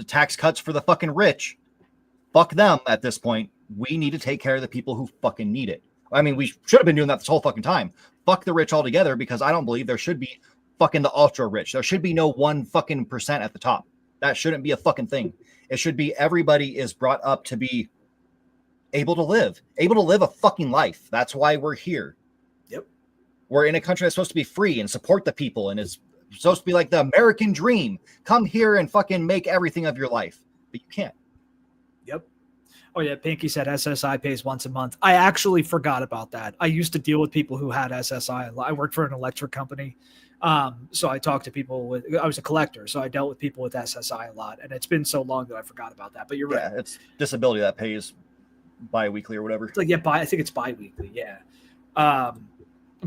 tax cuts for the fucking rich. Fuck them at this point. We need to take care of the people who fucking need it. I mean, we should have been doing that this whole fucking time. Fuck the rich altogether because I don't believe there should be fucking the ultra rich. There should be no 1% at the top. That shouldn't be a fucking thing. It should be everybody is brought up to be able to live a fucking life. That's why we're here. Yep. We're in a country that's supposed to be free and support the people, and it's supposed to be like the American dream. Come here and fucking make everything of your life. But you can't. Yep. Oh, yeah. Pinky said SSI pays once a month. I actually forgot about that. I used to deal with people who had SSI. I worked for an electric company. So I talked to people I was a collector. So I dealt with people with SSI a lot. And it's been so long that I forgot about that. But you're right. Yeah, it's disability that pays bi-weekly or whatever. It's like, yeah, I think it's bi-weekly. Yeah.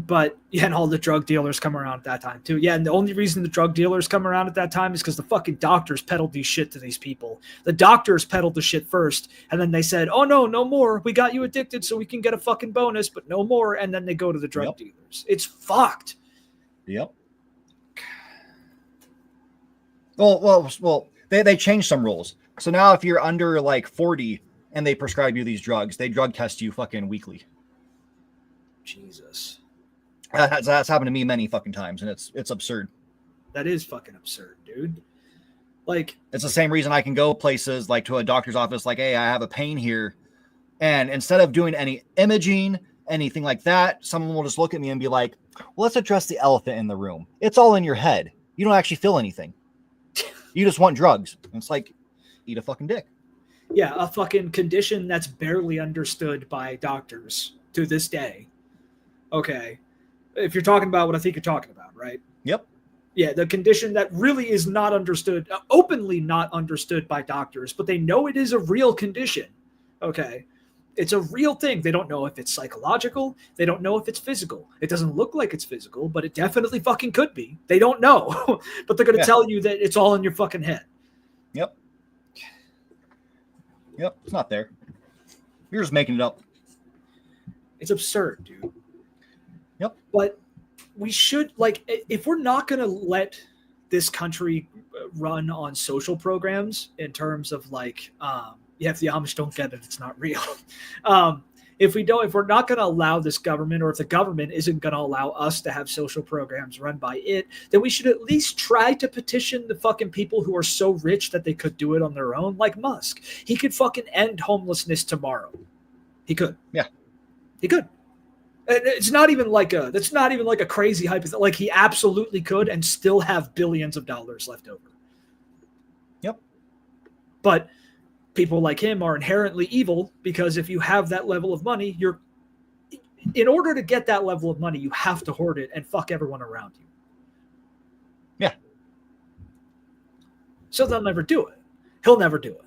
But yeah, and all the drug dealers come around at that time too. Yeah, and the only reason the drug dealers come around at that time is because the fucking doctors peddled these shit to these people. The doctors peddled the shit first, and then they said, "Oh no more. We got you addicted, so we can get a fucking bonus, but no more." And then they go to the drug dealers. It's fucked. Yep. Well, they changed some rules. So now if you're under like 40 and they prescribe you these drugs, they drug test you fucking weekly. Jesus. That's happened to me many fucking times, and it's absurd. That is fucking absurd, dude. Like, it's the same reason I can go places like to a doctor's office, like, hey, I have a pain here. And instead of doing any imaging, anything like that, someone will just look at me and be like, well, let's address the elephant in the room. It's all in your head. You don't actually feel anything. You just want drugs. And it's like, eat a fucking dick. Yeah, a fucking condition that's barely understood by doctors to this day. Okay. If you're talking about what I think you're talking about, right? Yep. Yeah, the condition that really is not understood, openly not understood by doctors, but they know it is a real condition. Okay. It's a real thing. They don't know if it's psychological. They don't know if it's physical. It doesn't look like it's physical, but it definitely fucking could be. They don't know, but they're going to tell you that it's all in your fucking head. Yep. It's not there. You're just making it up. It's absurd, dude. Yep. But we should, like, if we're not going to let this country run on social programs in terms of like, if the Amish don't get it, it's not real. If we're not going to allow this government, or if the government isn't going to allow us to have social programs run by it, then we should at least try to petition the fucking people who are so rich that they could do it on their own, like Musk. He could fucking end homelessness tomorrow. He could. Yeah. He could. And that's not even like a crazy hypothetical. Like, he absolutely could and still have billions of dollars left over. Yep. But people like him are inherently evil, because if you have that level of money, in order to get that level of money, you have to hoard it and fuck everyone around you. Yeah. So they'll never do it. He'll never do it.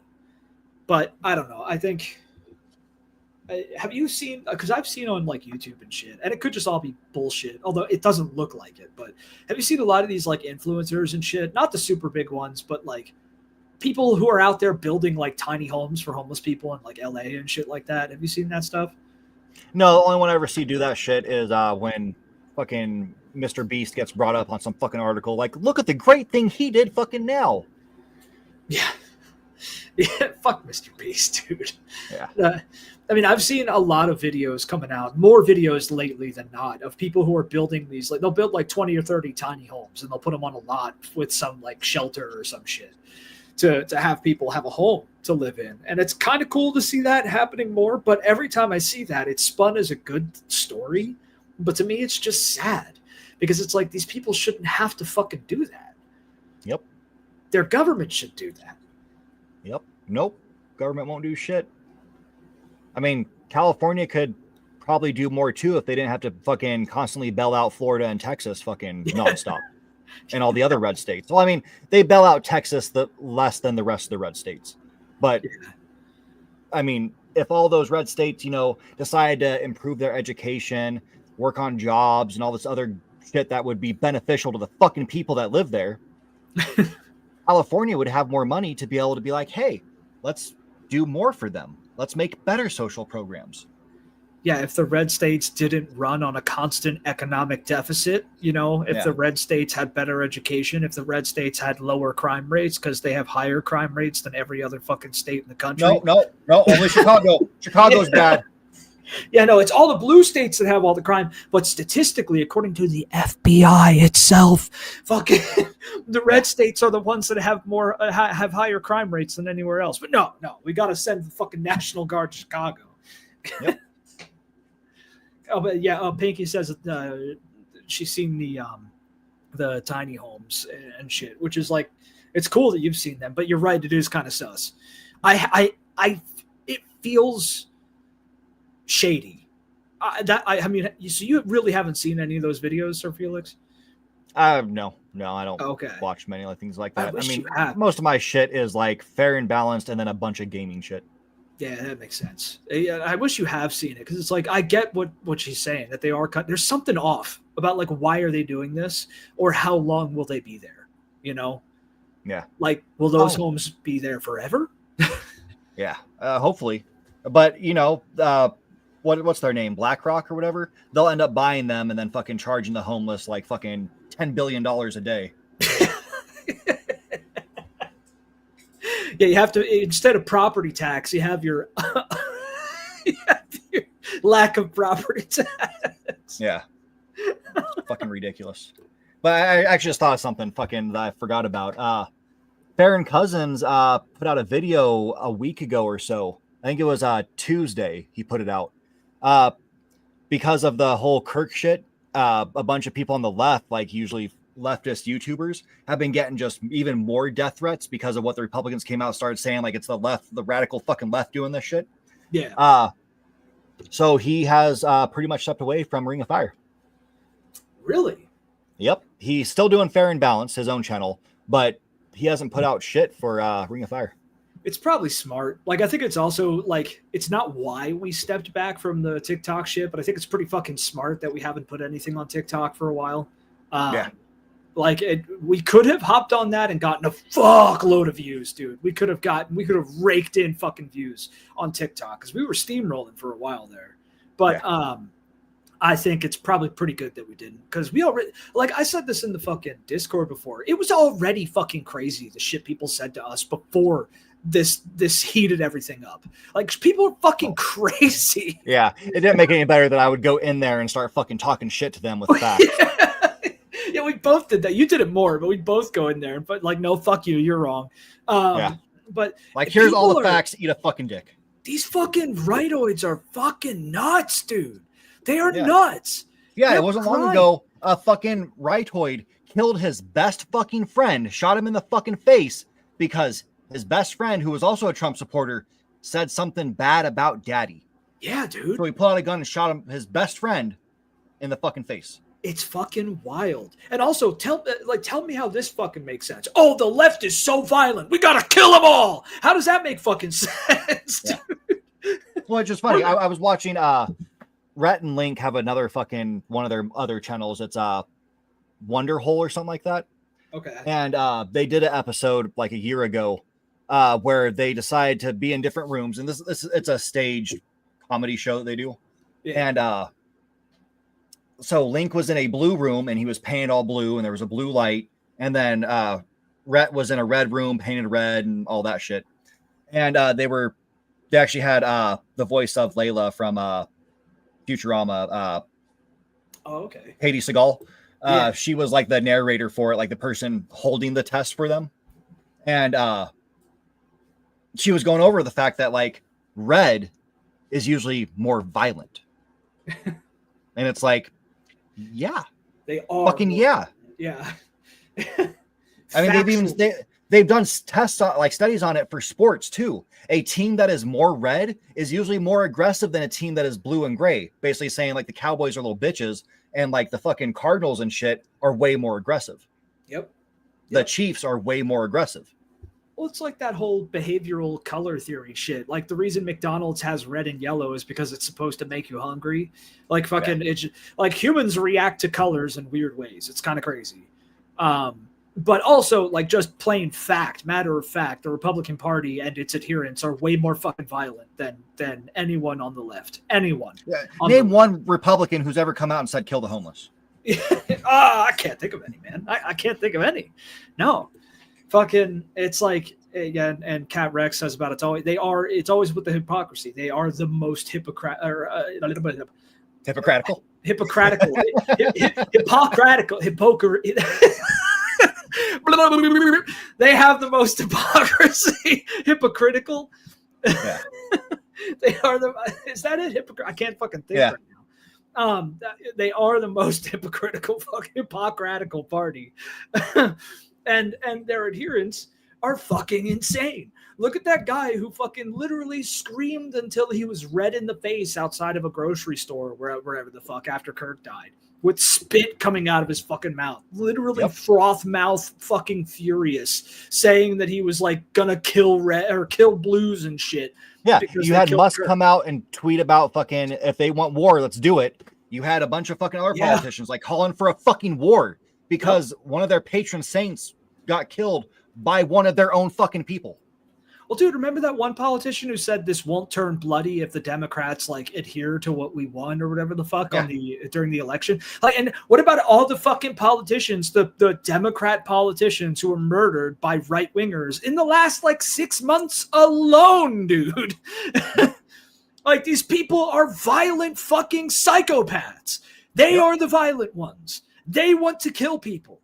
But I don't know. I think, have you seen, because I've seen on like YouTube and shit, and it could just all be bullshit, although it doesn't look like it, but have you seen a lot of these like influencers and shit? Not the super big ones, but like people who are out there building like tiny homes for homeless people in like LA and shit like that. Have you seen that stuff? No, the only one I ever see do that shit is when fucking Mr. Beast gets brought up on some fucking article. Like, look at the great thing he did fucking now. Yeah. Yeah, fuck Mr. Beast, dude. Yeah. I mean, I've seen a lot of videos coming out, more videos lately than not, of people who are building these, like, they'll build like 20 or 30 tiny homes and they'll put them on a lot with some like shelter or some shit to have people have a home to live in. And it's kind of cool to see that happening more, but every time I see that, it's spun as a good story. But to me, it's just sad, because it's like, these people shouldn't have to fucking do that. Yep. Their government should do that. Yep. Nope. Government won't do shit. I mean, California could probably do more too if they didn't have to fucking constantly bail out Florida and Texas fucking nonstop. And all the other red states. Well, I mean, they bail out Texas less than the rest of the red states. But, I mean, if all those red states, decide to improve their education, work on jobs, and all this other shit that would be beneficial to the fucking people that live there, California would have more money to be able to be like, hey, let's do more for them. Let's make better social programs. Yeah, if the red states didn't run on a constant economic deficit, if the red states had better education, if the red states had lower crime rates because they have higher crime rates than every other fucking state in the country. No, only Chicago. Chicago's bad. Yeah, no, it's all the blue states that have all the crime, but statistically, according to the FBI itself, fucking the red states are the ones that have more have higher crime rates than anywhere else. But no, we got to send the fucking National Guard to Chicago. Yep. Oh, but yeah, Pinky says she's seen the tiny homes and shit, which is like, it's cool that you've seen them, but you're right, it is kind of sus. It feels shady. I mean, so you really haven't seen any of those videos, Sir Felix? No, I don't watch many things like that. I mean, most of my shit is like fair and balanced, and then a bunch of gaming shit. Yeah, that makes sense. I wish you have seen it, because it's like, I get what she's saying, that they are cut. There's something off about like, why are they doing this, or how long will they be there? You know? Yeah. Like, will those homes be there forever? Yeah, hopefully. But you know, what's their name? BlackRock or whatever. They'll end up buying them and then fucking charging the homeless like fucking $10 billion a day. Yeah, you have to, instead of property tax, you have your, lack of property tax. Yeah. Fucking ridiculous. But I actually just thought of something fucking that I forgot about. Farron Cousins put out a video a week ago or so. I think it was Tuesday he put it out. Because of the whole Kirk shit, a bunch of people on the left, like usually leftist YouTubers, have been getting just even more death threats because of what the Republicans came out and started saying, like it's the left, the radical fucking left doing this shit. Yeah. So he has pretty much stepped away from Ring of Fire. Really? Yep. He's still doing Fair and Balanced, his own channel, but he hasn't put out shit for Ring of Fire. It's probably smart. Like, I think it's also like, it's not why we stepped back from the TikTok shit, but I think it's pretty fucking smart that we haven't put anything on TikTok for a while. Yeah. Like, we could have hopped on that and gotten a fuckload of views, dude. We could have raked in fucking views on TikTok, because we were steamrolling for a while there. But I think it's probably pretty good that we didn't, because we already, like I said this in the fucking Discord before, it was already fucking crazy the shit people said to us before this heated everything up. Like, people are fucking crazy. Yeah, it didn't make it any better that I would go in there and start fucking talking shit to them with facts. Yeah, we both did that. You did it more, but we both go in there and like, no, fuck you, you're wrong. But like, here's all the facts, eat a fucking dick. These fucking rightoids are fucking nuts, dude. They are nuts. Yeah, They're it wasn't long ago a fucking rightoid killed his best fucking friend, shot him in the fucking face because his best friend, who was also a Trump supporter, said something bad about daddy. Yeah, dude. So he pulled out a gun and shot his best friend in the fucking face. It's fucking wild. And also, tell me how this fucking makes sense. Oh, the left is so violent. We gotta kill them all. How does that make fucking sense, dude? Well, it's just funny. I was watching Rhett and Link have another fucking one of their other channels. It's Wonder Hole or something like that. Okay. And they did an episode like a year ago where they decided to be in different rooms, and this it's a staged comedy show that they do. Yeah. And so Link was in a blue room and he was painted all blue and there was a blue light. And then Rhett was in a red room painted red and all that shit. And they actually had the voice of Layla from Futurama. Okay. Katie Seagal. She was like the narrator for it, like the person holding the test for them. And she was going over the fact that like red is usually more violent. And it's like, yeah, they are fucking more, yeah. I mean, they've done tests on, like studies on it for sports too. A team that is more red is usually more aggressive than a team that is blue and gray. Basically saying like the Cowboys are little bitches and like the fucking Cardinals and shit are way more aggressive. Yep. The Chiefs are way more aggressive. Well, it's like that whole behavioral color theory shit. Like the reason McDonald's has red and yellow is because it's supposed to make you hungry. Like fucking, it's like humans react to colors in weird ways. It's kind of crazy. But also like just plain fact, matter of fact, the Republican Party and its adherents are way more fucking violent than anyone on the left. Anyone. Yeah. Name one Republican who's ever come out and said kill the homeless. I can't think of any, man. I can't think of any. No. Fucking, it's like Again, and Cat Rex says about it's always with the hypocrisy. They are the most hypocritical. They have the most hypocrisy. Hypocritical. Yeah. They are the. Is that it? Hypocrite. I can't fucking think right now. They are the most hypocritical party, and their adherents are fucking insane. Look at that guy who fucking literally screamed until he was red in the face outside of a grocery store, wherever the fuck, after Kirk died, with spit coming out of his fucking mouth, literally froth mouth, fucking furious, saying that he was like gonna kill blues and shit. Yeah, you had Musk come out and tweet about fucking, if they want war, let's do it. You had a bunch of fucking other politicians like calling for a fucking war because one of their patron saints got killed by one of their own fucking people. Well, dude, remember that one politician who said this won't turn bloody if the Democrats like adhere to what we want or whatever the fuck during the election? Like, and what about all the fucking politicians, the Democrat politicians who were murdered by right wingers in the last like 6 months alone, dude? Like, these people are violent fucking psychopaths. They are the violent ones. They want to kill people.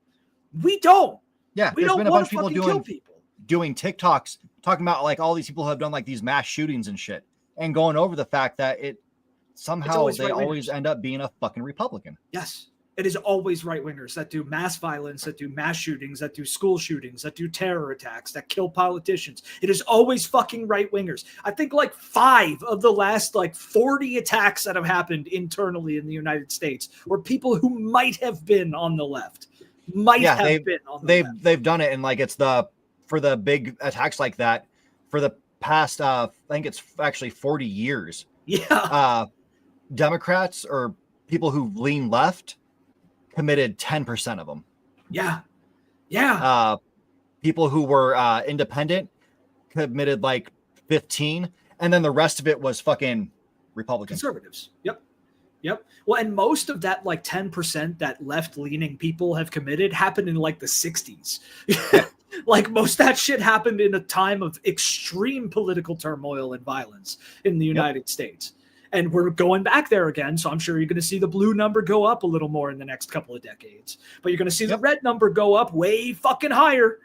We don't. Yeah, we don't want to fucking kill people. Doing TikToks talking about like all these people who have done like these mass shootings and shit, and going over the fact that they always end up being a fucking Republican. Yes, it is always right wingers that do mass violence, that do mass shootings, that do school shootings, that do terror attacks, that kill politicians. It is always fucking right wingers. I think like 5 of the last like 40 attacks that have happened internally in the United States were people who might have been on the left. They've done it, and like for the big attacks like that for the past I think it's actually 40 years. Democrats or people who lean left committed 10% of them. People who were independent committed like 15, and then the rest of it was fucking Republicans, conservatives. Yep. Well, and most of that like 10% that left-leaning people have committed happened in like the 60s. Like, most of that shit happened in a time of extreme political turmoil and violence in the United States. And we're going back there again, so I'm sure you're going to see the blue number go up a little more in the next couple of decades. But you're going to see the red number go up way fucking higher.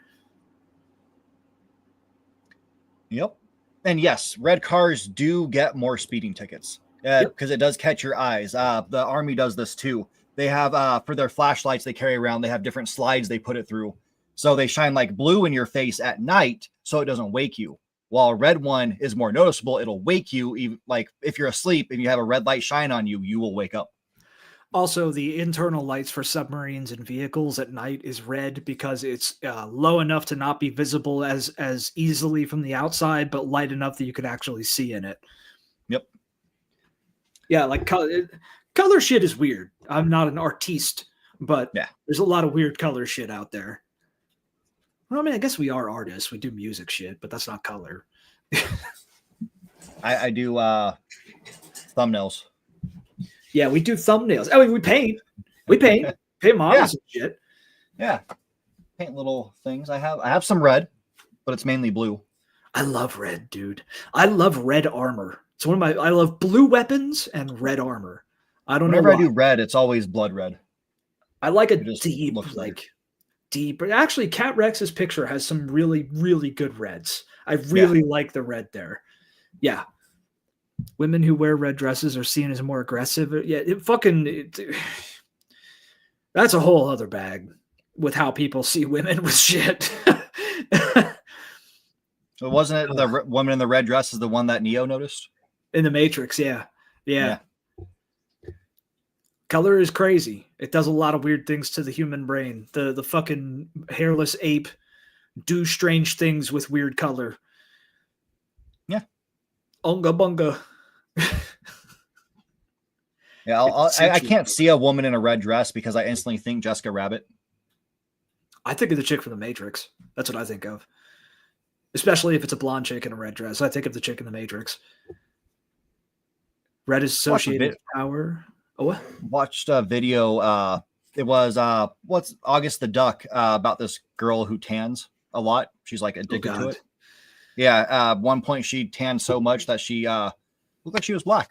Yep. And yes, red cars do get more speeding tickets because it does catch your eyes. The Army does this too. They have, for their flashlights they carry around, they have different slides they put it through. So they shine like blue in your face at night so it doesn't wake you. While a red one is more noticeable, it'll wake you. Even like if you're asleep and you have a red light shine on you, you will wake up. Also, the internal lights for submarines and vehicles at night is red because it's low enough to not be visible as easily from the outside, but light enough that you could actually see in it. Yep. Yeah, like color shit is weird. I'm not an artiste, but there's a lot of weird color shit out there. Well, I mean, I guess we are artists. We do music shit, but that's not color. I do thumbnails. Yeah, we do thumbnails. I mean, we paint. Paint models and shit. Yeah. Paint little things. I have some red, but it's mainly blue. I love red, dude. I love red armor. It's one of I love blue weapons and red armor. I don't know. Whenever I do red, it's always blood red. I like a deep, deep. Actually, Cat Rex's picture has some really, really good reds. I really like the red there. Yeah. Women who wear red dresses are seen as more aggressive. Yeah, that's a whole other bag with how people see women with shit. So wasn't it the woman in the red dress is the one that Neo noticed? In the Matrix, yeah. Color is crazy. It does a lot of weird things to the human brain. The fucking hairless ape do strange things with weird color. Yeah. Unga bunga. Yeah, I can't see a woman in a red dress because I instantly think Jessica Rabbit. I think of the chick from the Matrix. That's what I think of. Especially if it's a blonde chick in a red dress. I think of the chick in the Matrix. Red is associated with power. Oh, what? Watched a video. It was what's August the Duck about this girl who tans a lot. She's like addicted to it. Yeah. One point she tanned so much that she looked like she was black.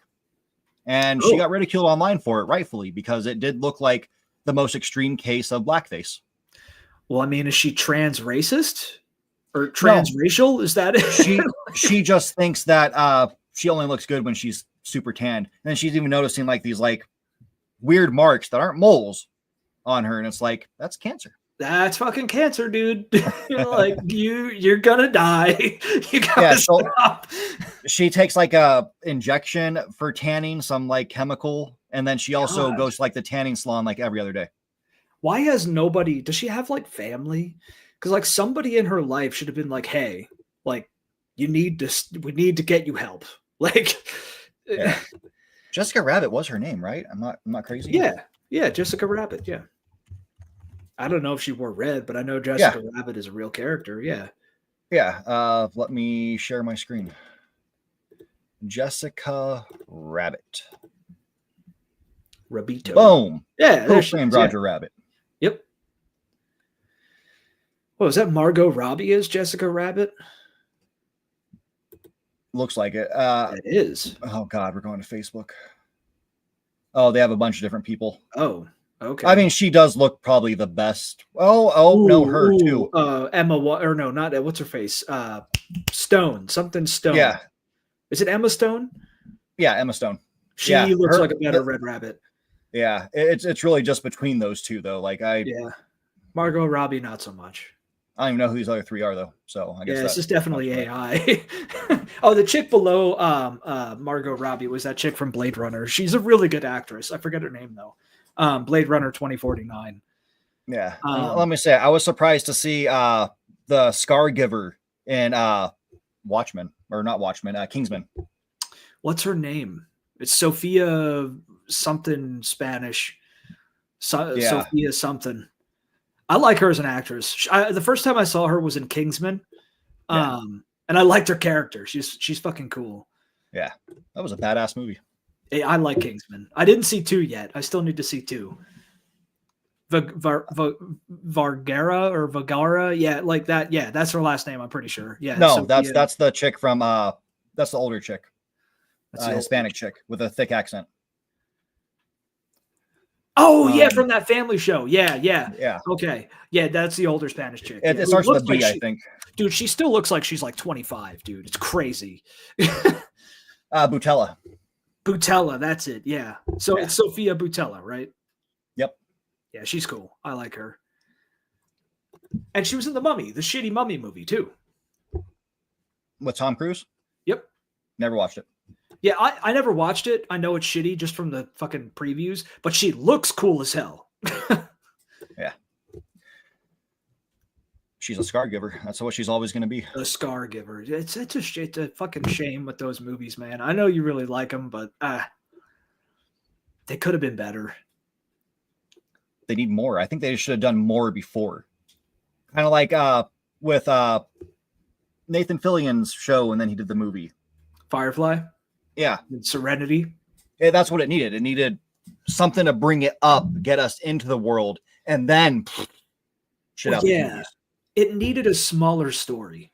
And she got ridiculed online for it, rightfully, because it did look like the most extreme case of blackface. Well, I mean, is she trans racist or transracial? No. Is that it? She just thinks that she only looks good when she's super tanned. And then she's even noticing like these like weird marks that aren't moles on her. And it's like, that's cancer. That's fucking cancer, dude. Like you're gonna die. You gotta stop. She takes like a injection for tanning, some like chemical, and then she also goes to like the tanning salon like every other day. Why has nobody? Does she have like family? Because like somebody in her life should have been like, hey, like we need to get you help. Like Jessica Rabbit was her name, right? I'm not crazy. Yeah, Jessica Rabbit. Yeah. I don't know if she wore red, but I know Jessica Rabbit is a real character. Yeah. Yeah. Let me share my screen. Jessica Rabbit. Rabito. Boom. Yeah. Who framed Roger Rabbit? Yep. What was that? Margot Robbie is Jessica Rabbit? Looks like it. It is. Oh, God. We're going to Facebook. Oh, they have a bunch of different people. Oh. Okay. I mean, she does look probably the best. No, her too. Emma, or no, not what's her face? Stone, something Stone. Yeah. Is it Emma Stone? Yeah, Emma Stone. She looks like a better Red Rabbit. Yeah, it's really just between those two though. Like Margot Robbie, not so much. I don't even know who these other three are though. So I guess this is definitely AI. Oh, the chick below Margot Robbie was that chick from Blade Runner. She's a really good actress. I forget her name though. Blade Runner 2049. Yeah. Let me say, I was surprised to see the Scar Giver in Watchmen, or not Watchmen, Kingsman. What's her name? It's Sophia something Spanish. Sophia something. I like her as an actress. The first time I saw her was in Kingsman. And I liked her character. She's fucking cool. Yeah. That was a badass movie. I like Kingsman. I didn't see 2 yet. I still need to see 2. Vargara or Vagara. Yeah, like that. Yeah, that's her last name. I'm pretty sure. Yeah. No, that's the chick from that's the older chick. That's the Hispanic chick with a thick accent. Oh, yeah, from that family show. Yeah. Okay. Yeah, that's the older Spanish chick. It starts with a B, I think. Dude, she still looks like she's like 25, dude. It's crazy. Butella. Butella, that's it. Yeah. So it's Sophia Butella, right? Yep. Yeah, she's cool. I like her. And she was in The Mummy, the shitty Mummy movie, too. With Tom Cruise? Yep. Never watched it. Yeah, I never watched it. I know it's shitty just from the fucking previews, but she looks cool as hell. Yeah. She's a scar giver. That's what she's always going to be. A scar giver. It's a fucking shame with those movies, man. I know you really like them, but they could have been better. They need more. I think they should have done more before. Kind of like with Nathan Fillion's show, and then he did the movie Firefly. Yeah. And Serenity. Yeah, that's what it needed. It needed something to bring it up, get us into the world, and then shit out. Yeah. It needed a smaller story.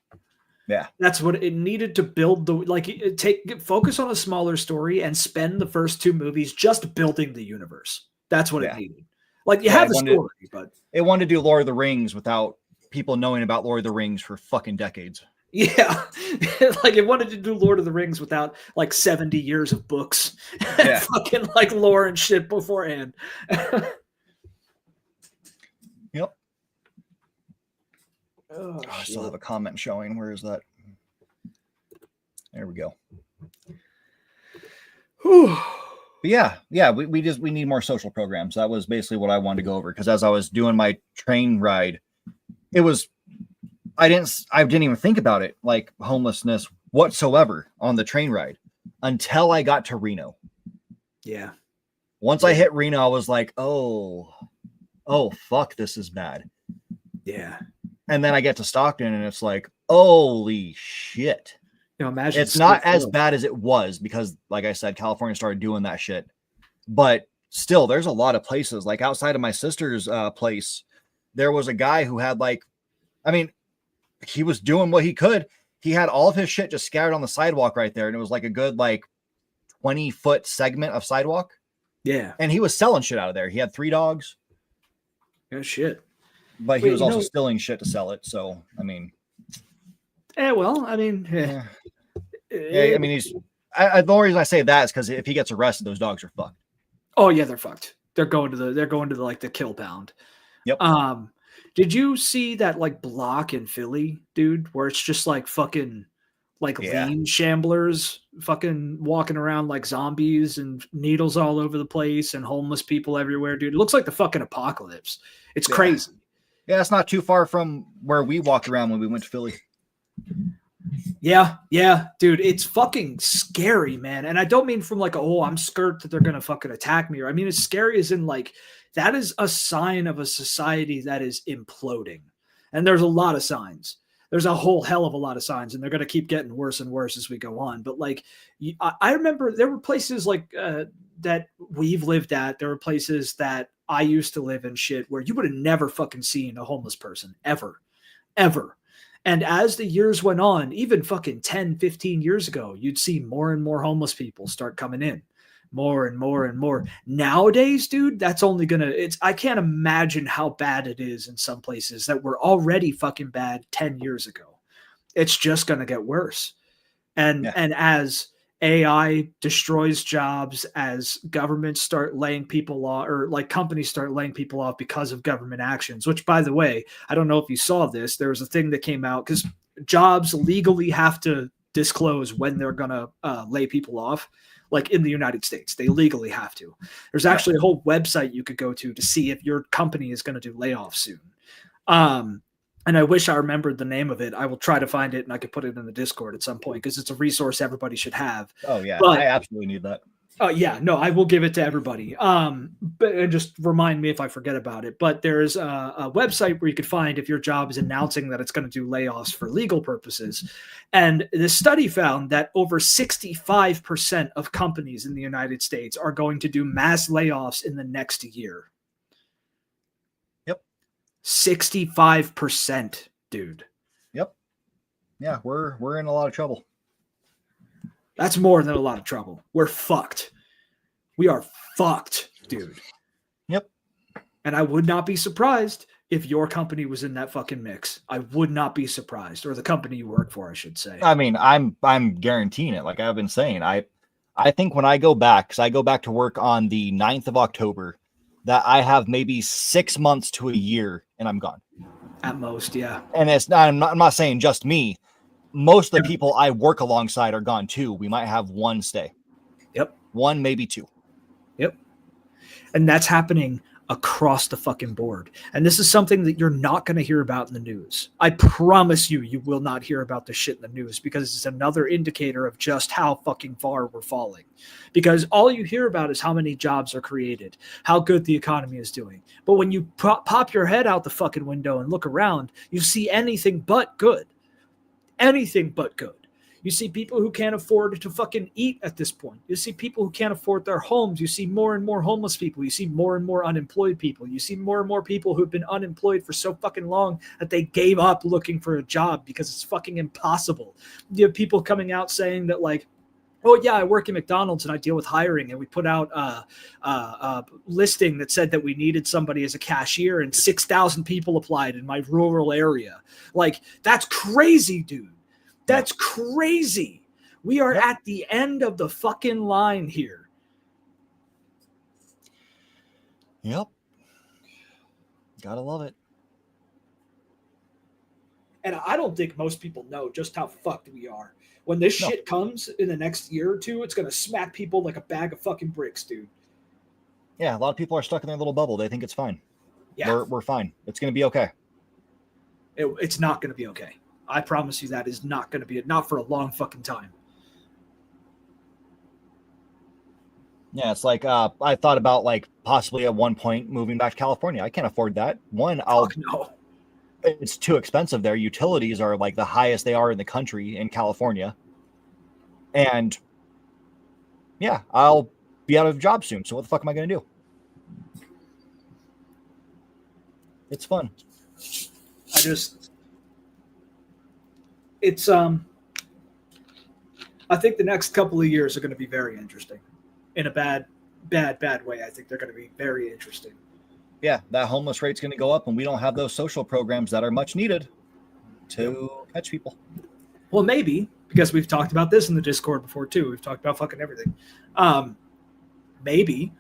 Yeah. That's what it needed to build focus on a smaller story and spend the first 2 movies just building the universe. That's what it needed. Like you have the story, but it wanted to do Lord of the Rings without people knowing about Lord of the Rings for fucking decades. Yeah. Like it wanted to do Lord of the Rings without like 70 years of books and fucking like lore and shit beforehand. Yep. Oh, I still have a comment showing. Where is that? There we go. But yeah, we need more social programs. That was basically what I wanted to go over, because as I was doing my train ride, I didn't even think about it, like homelessness whatsoever on the train ride until I got to Reno. Yeah. Once I hit Reno, I was like, oh fuck, this is bad. Yeah. And then I get to Stockton and it's like, holy shit. Imagine it's not as bad as it was, because like I said, California started doing that shit. But still, there's a lot of places, like outside of my sister's place, there was a guy who had he was doing what he could. he had all of his shit just scattered on the sidewalk right there, and it was like a good 20-foot segment of sidewalk. Yeah, and he was selling shit out of there. He had 3 dogs. yeah, shit. But he was also stealing shit to sell it. So I mean, well, I mean, yeah. I mean, the only reason I say that is because if he gets arrested, those dogs are fucked. Oh yeah, they're fucked. They're going to the kill pound. Yep. Did you see that block in Philly, dude, where it's just fucking lean shamblers fucking walking around like zombies and needles all over the place and homeless people everywhere, dude? It looks like the fucking apocalypse. It's crazy. Yeah, it's not too far from where we walked around when we went to Philly. Yeah, dude, it's fucking scary, man. And I don't mean from I'm scared that they're gonna fucking attack me. Or I mean, it's scary as in that is a sign of a society that is imploding. And there's a lot of signs. There's a whole hell of a lot of signs, and they're gonna keep getting worse and worse as we go on. But I remember there were places that we've lived at. There were places that I used to live in shit where you would have never fucking seen a homeless person ever. And as the years went on, even fucking 10, 15 years ago, you'd see more and more homeless people start coming in. More and more and more. Nowadays, dude, that's only I can't imagine how bad it is in some places that were already fucking bad 10 years ago. It's just gonna get worse. And as AI destroys jobs, as governments start laying people off, or companies start laying people off because of government actions, which, by the way, I don't know if you saw this. There was a thing that came out because jobs legally have to disclose when they're going to lay people off. In the United States, they legally have to. There's actually a whole website you could go to see if your company is going to do layoffs soon. And I wish I remembered the name of it. I will try to find it, and I could put it in the Discord at some point because it's a resource everybody should have. Oh, yeah. I absolutely need that. Oh, yeah. No, I will give it to everybody. But just remind me if I forget about it. But there's a website where you could find if your job is announcing that it's going to do layoffs for legal purposes. And the study found that over 65% of companies in the United States are going to do mass layoffs in the next year. 65%, dude. Yep. Yeah, we're in a lot of trouble. That's more than a lot of trouble. We're fucked. We are fucked, dude. Yep. And I would not be surprised if your company was in that fucking mix. I would not be surprised, or the company you work for, I should say. I mean, I'm guaranteeing it. Like I've been saying, I think when I go back, because I go back to work on the 9th of October, that I have maybe 6 months to a year and I'm gone. At most, yeah. And it's not, I'm not saying just me. Most of the people I work alongside are gone too. We might have one stay. Yep. 1, maybe 2. Yep. And that's happening across the fucking board. And this is something that you're not going to hear about in the news. I promise you will not hear about this shit in the news because it's another indicator of just how fucking far we're falling. Because all you hear about is how many jobs are created, how good the economy is doing. But when you pop your head out the fucking window and look around, you see anything but good. Anything but good. You see people who can't afford to fucking eat at this point. You see people who can't afford their homes. You see more and more homeless people. You see more and more unemployed people. You see more and more people who've been unemployed for so fucking long that they gave up looking for a job because it's fucking impossible. You have people coming out saying that oh yeah, I work at McDonald's and I deal with hiring, and we put out a listing that said that we needed somebody as a cashier and 6,000 people applied in my rural area. That's crazy, dude. That's crazy. We are at the end of the fucking line here. Yep. Gotta love it. And I don't think most people know just how fucked we are. When this shit comes in the next year or two, it's going to smack people like a bag of fucking bricks, dude. Yeah, a lot of people are stuck in their little bubble. They think it's fine. Yeah. We're fine. It's going to be okay. It's not going to be okay. I promise you that is not going to be not for a long fucking time. Yeah, it's like I thought about possibly at one point moving back to California. I can't afford that. No. It's too expensive there. Utilities are the highest they are in the country in California. And yeah, I'll be out of a job soon. So what the fuck am I going to do? It's fun. I think the next couple of years are going to be very interesting. In a bad way, I think they're going to be very interesting. Yeah, that homeless rate's going to go up, and we don't have those social programs that are much needed to catch people. Well, maybe, because we've talked about this in the Discord before, too. We've talked about fucking everything. Maybe,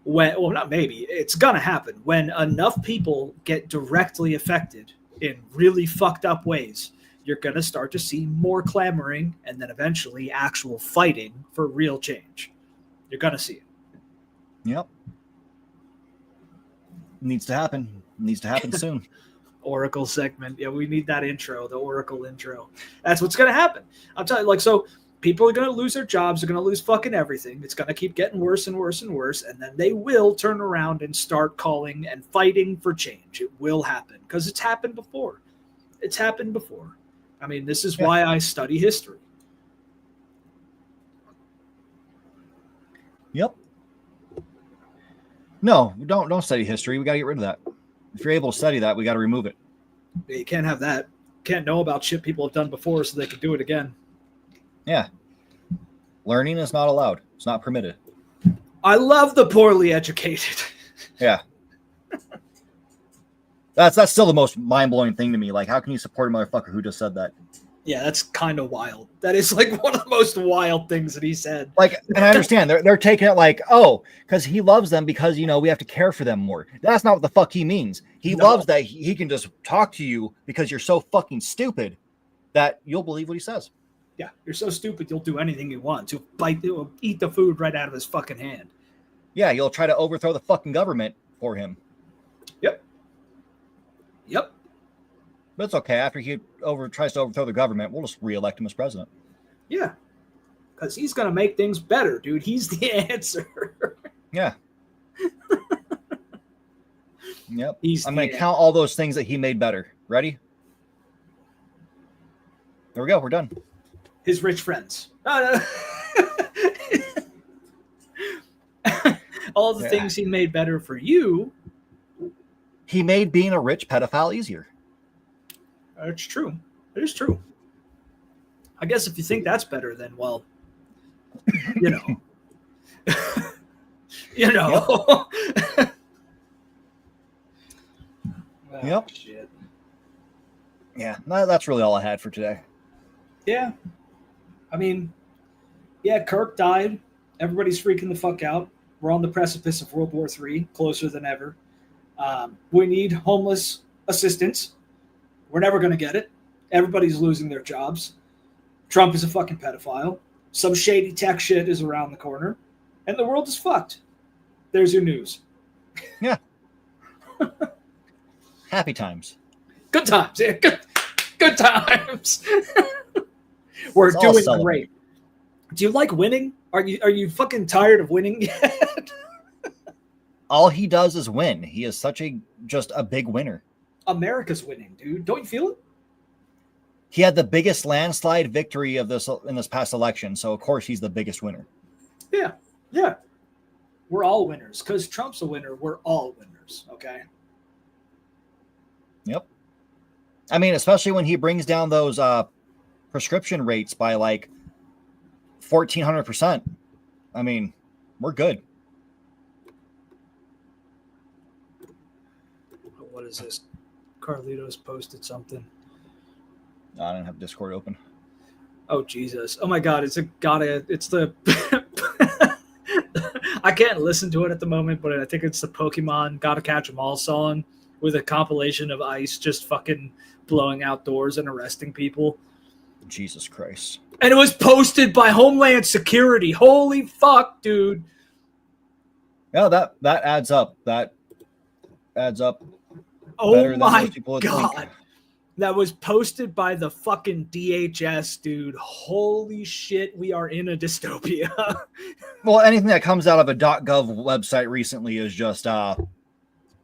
not maybe, it's going to happen. When enough people get directly affected in really fucked up ways, you're going to start to see more clamoring and then eventually actual fighting for real change. You're going to see it. Yep. Needs to happen. Needs to happen soon. Oracle segment. Yeah, we need that intro, the Oracle intro. That's what's going to happen. I'm telling you, so people are going to lose their jobs. They're going to lose fucking everything. It's going to keep getting worse and worse and worse. And then they will turn around and start calling and fighting for change. It will happen because it's happened before. It's happened before. I mean, this is why I study history. Yep. No, don't study history. We got to get rid of that. If you're able to study that, we got to remove it. You can't have that. Can't know about shit people have done before so they can do it again. Yeah. Learning is not allowed. It's not permitted. I love the poorly educated. Yeah. That's still the most mind-blowing thing to me. Like, how can you support a motherfucker who just said that? Yeah, that's kind of wild. That is like one of the most wild things that he said. Like, and I understand they're taking it like, oh, because he loves them because, we have to care for them more. That's not what the fuck he means. He loves that he can just talk to you because you're so fucking stupid that you'll believe what he says. Yeah, you're so stupid you'll do anything you want. You'll eat the food right out of his fucking hand. Yeah, you'll try to overthrow the fucking government for him. Yep. But it's okay. After he tries to overthrow the government, we'll just reelect him as president. Yeah. Because he's going to make things better, dude. He's the answer. Yeah. Yep. I'm going to answer. count all those things that he made better. Ready? There we go. We're done. His rich friends. All the things he made better for you. He made being a rich pedophile easier. It's true. It is true. I guess if you think that's better, then, well, Yep. Shit. Yeah, that's really all I had for today. Yeah. I mean, Kirk died. Everybody's freaking the fuck out. We're on the precipice of World War III, closer than ever. We need homeless assistance. We're never going to get it. Everybody's losing their jobs. Trump is a fucking pedophile. Some shady tech shit is around the corner. And the world is fucked. There's your news. Yeah. Happy times. Good times. Yeah, good times. We're doing great. Do you like winning? Are you fucking tired of winning yet? All he does is win. He is just a big winner. America's winning, dude. Don't you feel it? He had the biggest landslide victory in this past election, so of course he's the biggest winner. Yeah. We're all winners. Because Trump's a winner, we're all winners, okay? Yep. I mean, especially when he brings down those prescription rates by like 1,400%. I mean, we're good. What is this? Carlitos posted something. I don't have Discord open. Oh Jesus! Oh my God! It's the. I can't listen to it at the moment, but I think it's the Pokemon Gotta Catch 'Em All song with a compilation of Ice just fucking blowing out doors and arresting people. Jesus Christ! And it was posted by Homeland Security. Holy fuck, dude! Yeah, that adds up. That adds up. Oh my God. That was posted by the fucking DHS, dude. Holy shit, we are in a dystopia. Well, anything that comes out of a .gov website recently is just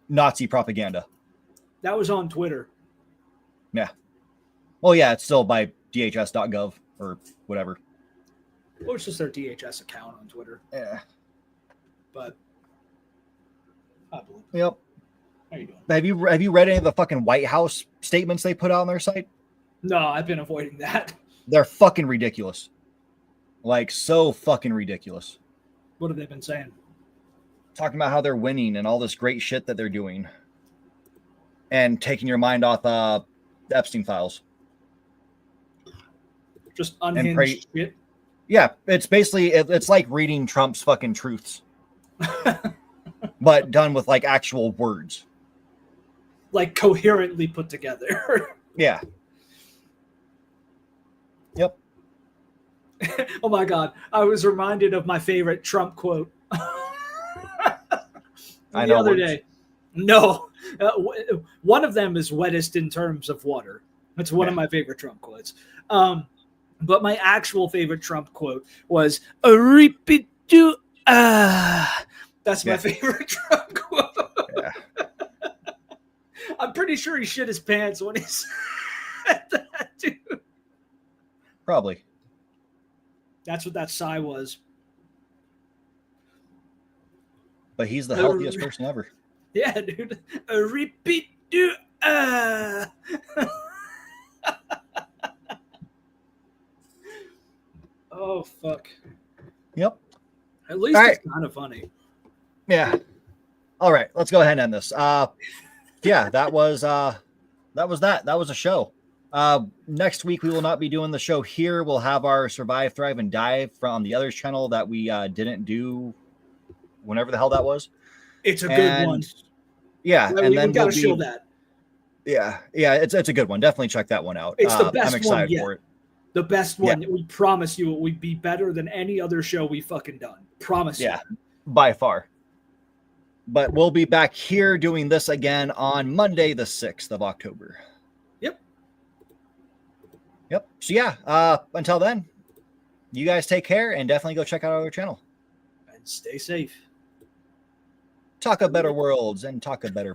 Nazi propaganda. That was on Twitter. Yeah. Well, yeah, it's still by DHS.gov or whatever. Well, it's just their DHS account on Twitter. Yeah. But I believe. Yep. How you doing? Have you read any of the fucking White House statements they put out on their site? No, I've been avoiding that. They're fucking ridiculous. Like, so fucking ridiculous. What have they been saying? Talking about how they're winning and all this great shit that they're doing. And taking your mind off the Epstein files. Just unhinged shit. Yeah, it's basically, it's like reading Trump's fucking truths. But done with like actual words. Like coherently put together. Yeah. Yep. Oh my God. I was reminded of my favorite Trump quote. The other day. No. One of them is wettest in terms of water. That's one of my favorite Trump quotes. But my actual favorite Trump quote was repeat to that's my favorite Trump quote. Yeah. I'm pretty sure he shit his pants when he said that, dude. Probably. That's what that sigh was. But he's the healthiest person ever. Yeah, dude. Repeat to Oh, fuck. Yep. At least it's kind of funny. Yeah. All right. Let's go ahead and end this. Yeah, that was that. That was a show. Next week, we will not be doing the show here. We'll have our Survive, Thrive, and Die from the other channel that we didn't do whenever the hell that was. It's a good one. Yeah. And then we got to show that. Yeah. Yeah. It's a good one. Definitely check that one out. It's the best I'm excited one for it. The best one. Yeah. We promise you it would be better than any other show we fucking done. Promise you. Yeah, by far. But we'll be back here doing this again on Monday, the 6th of October. Yep. So yeah, until then, you guys take care and definitely go check out our channel. And stay safe. Talk a better worlds and talk a better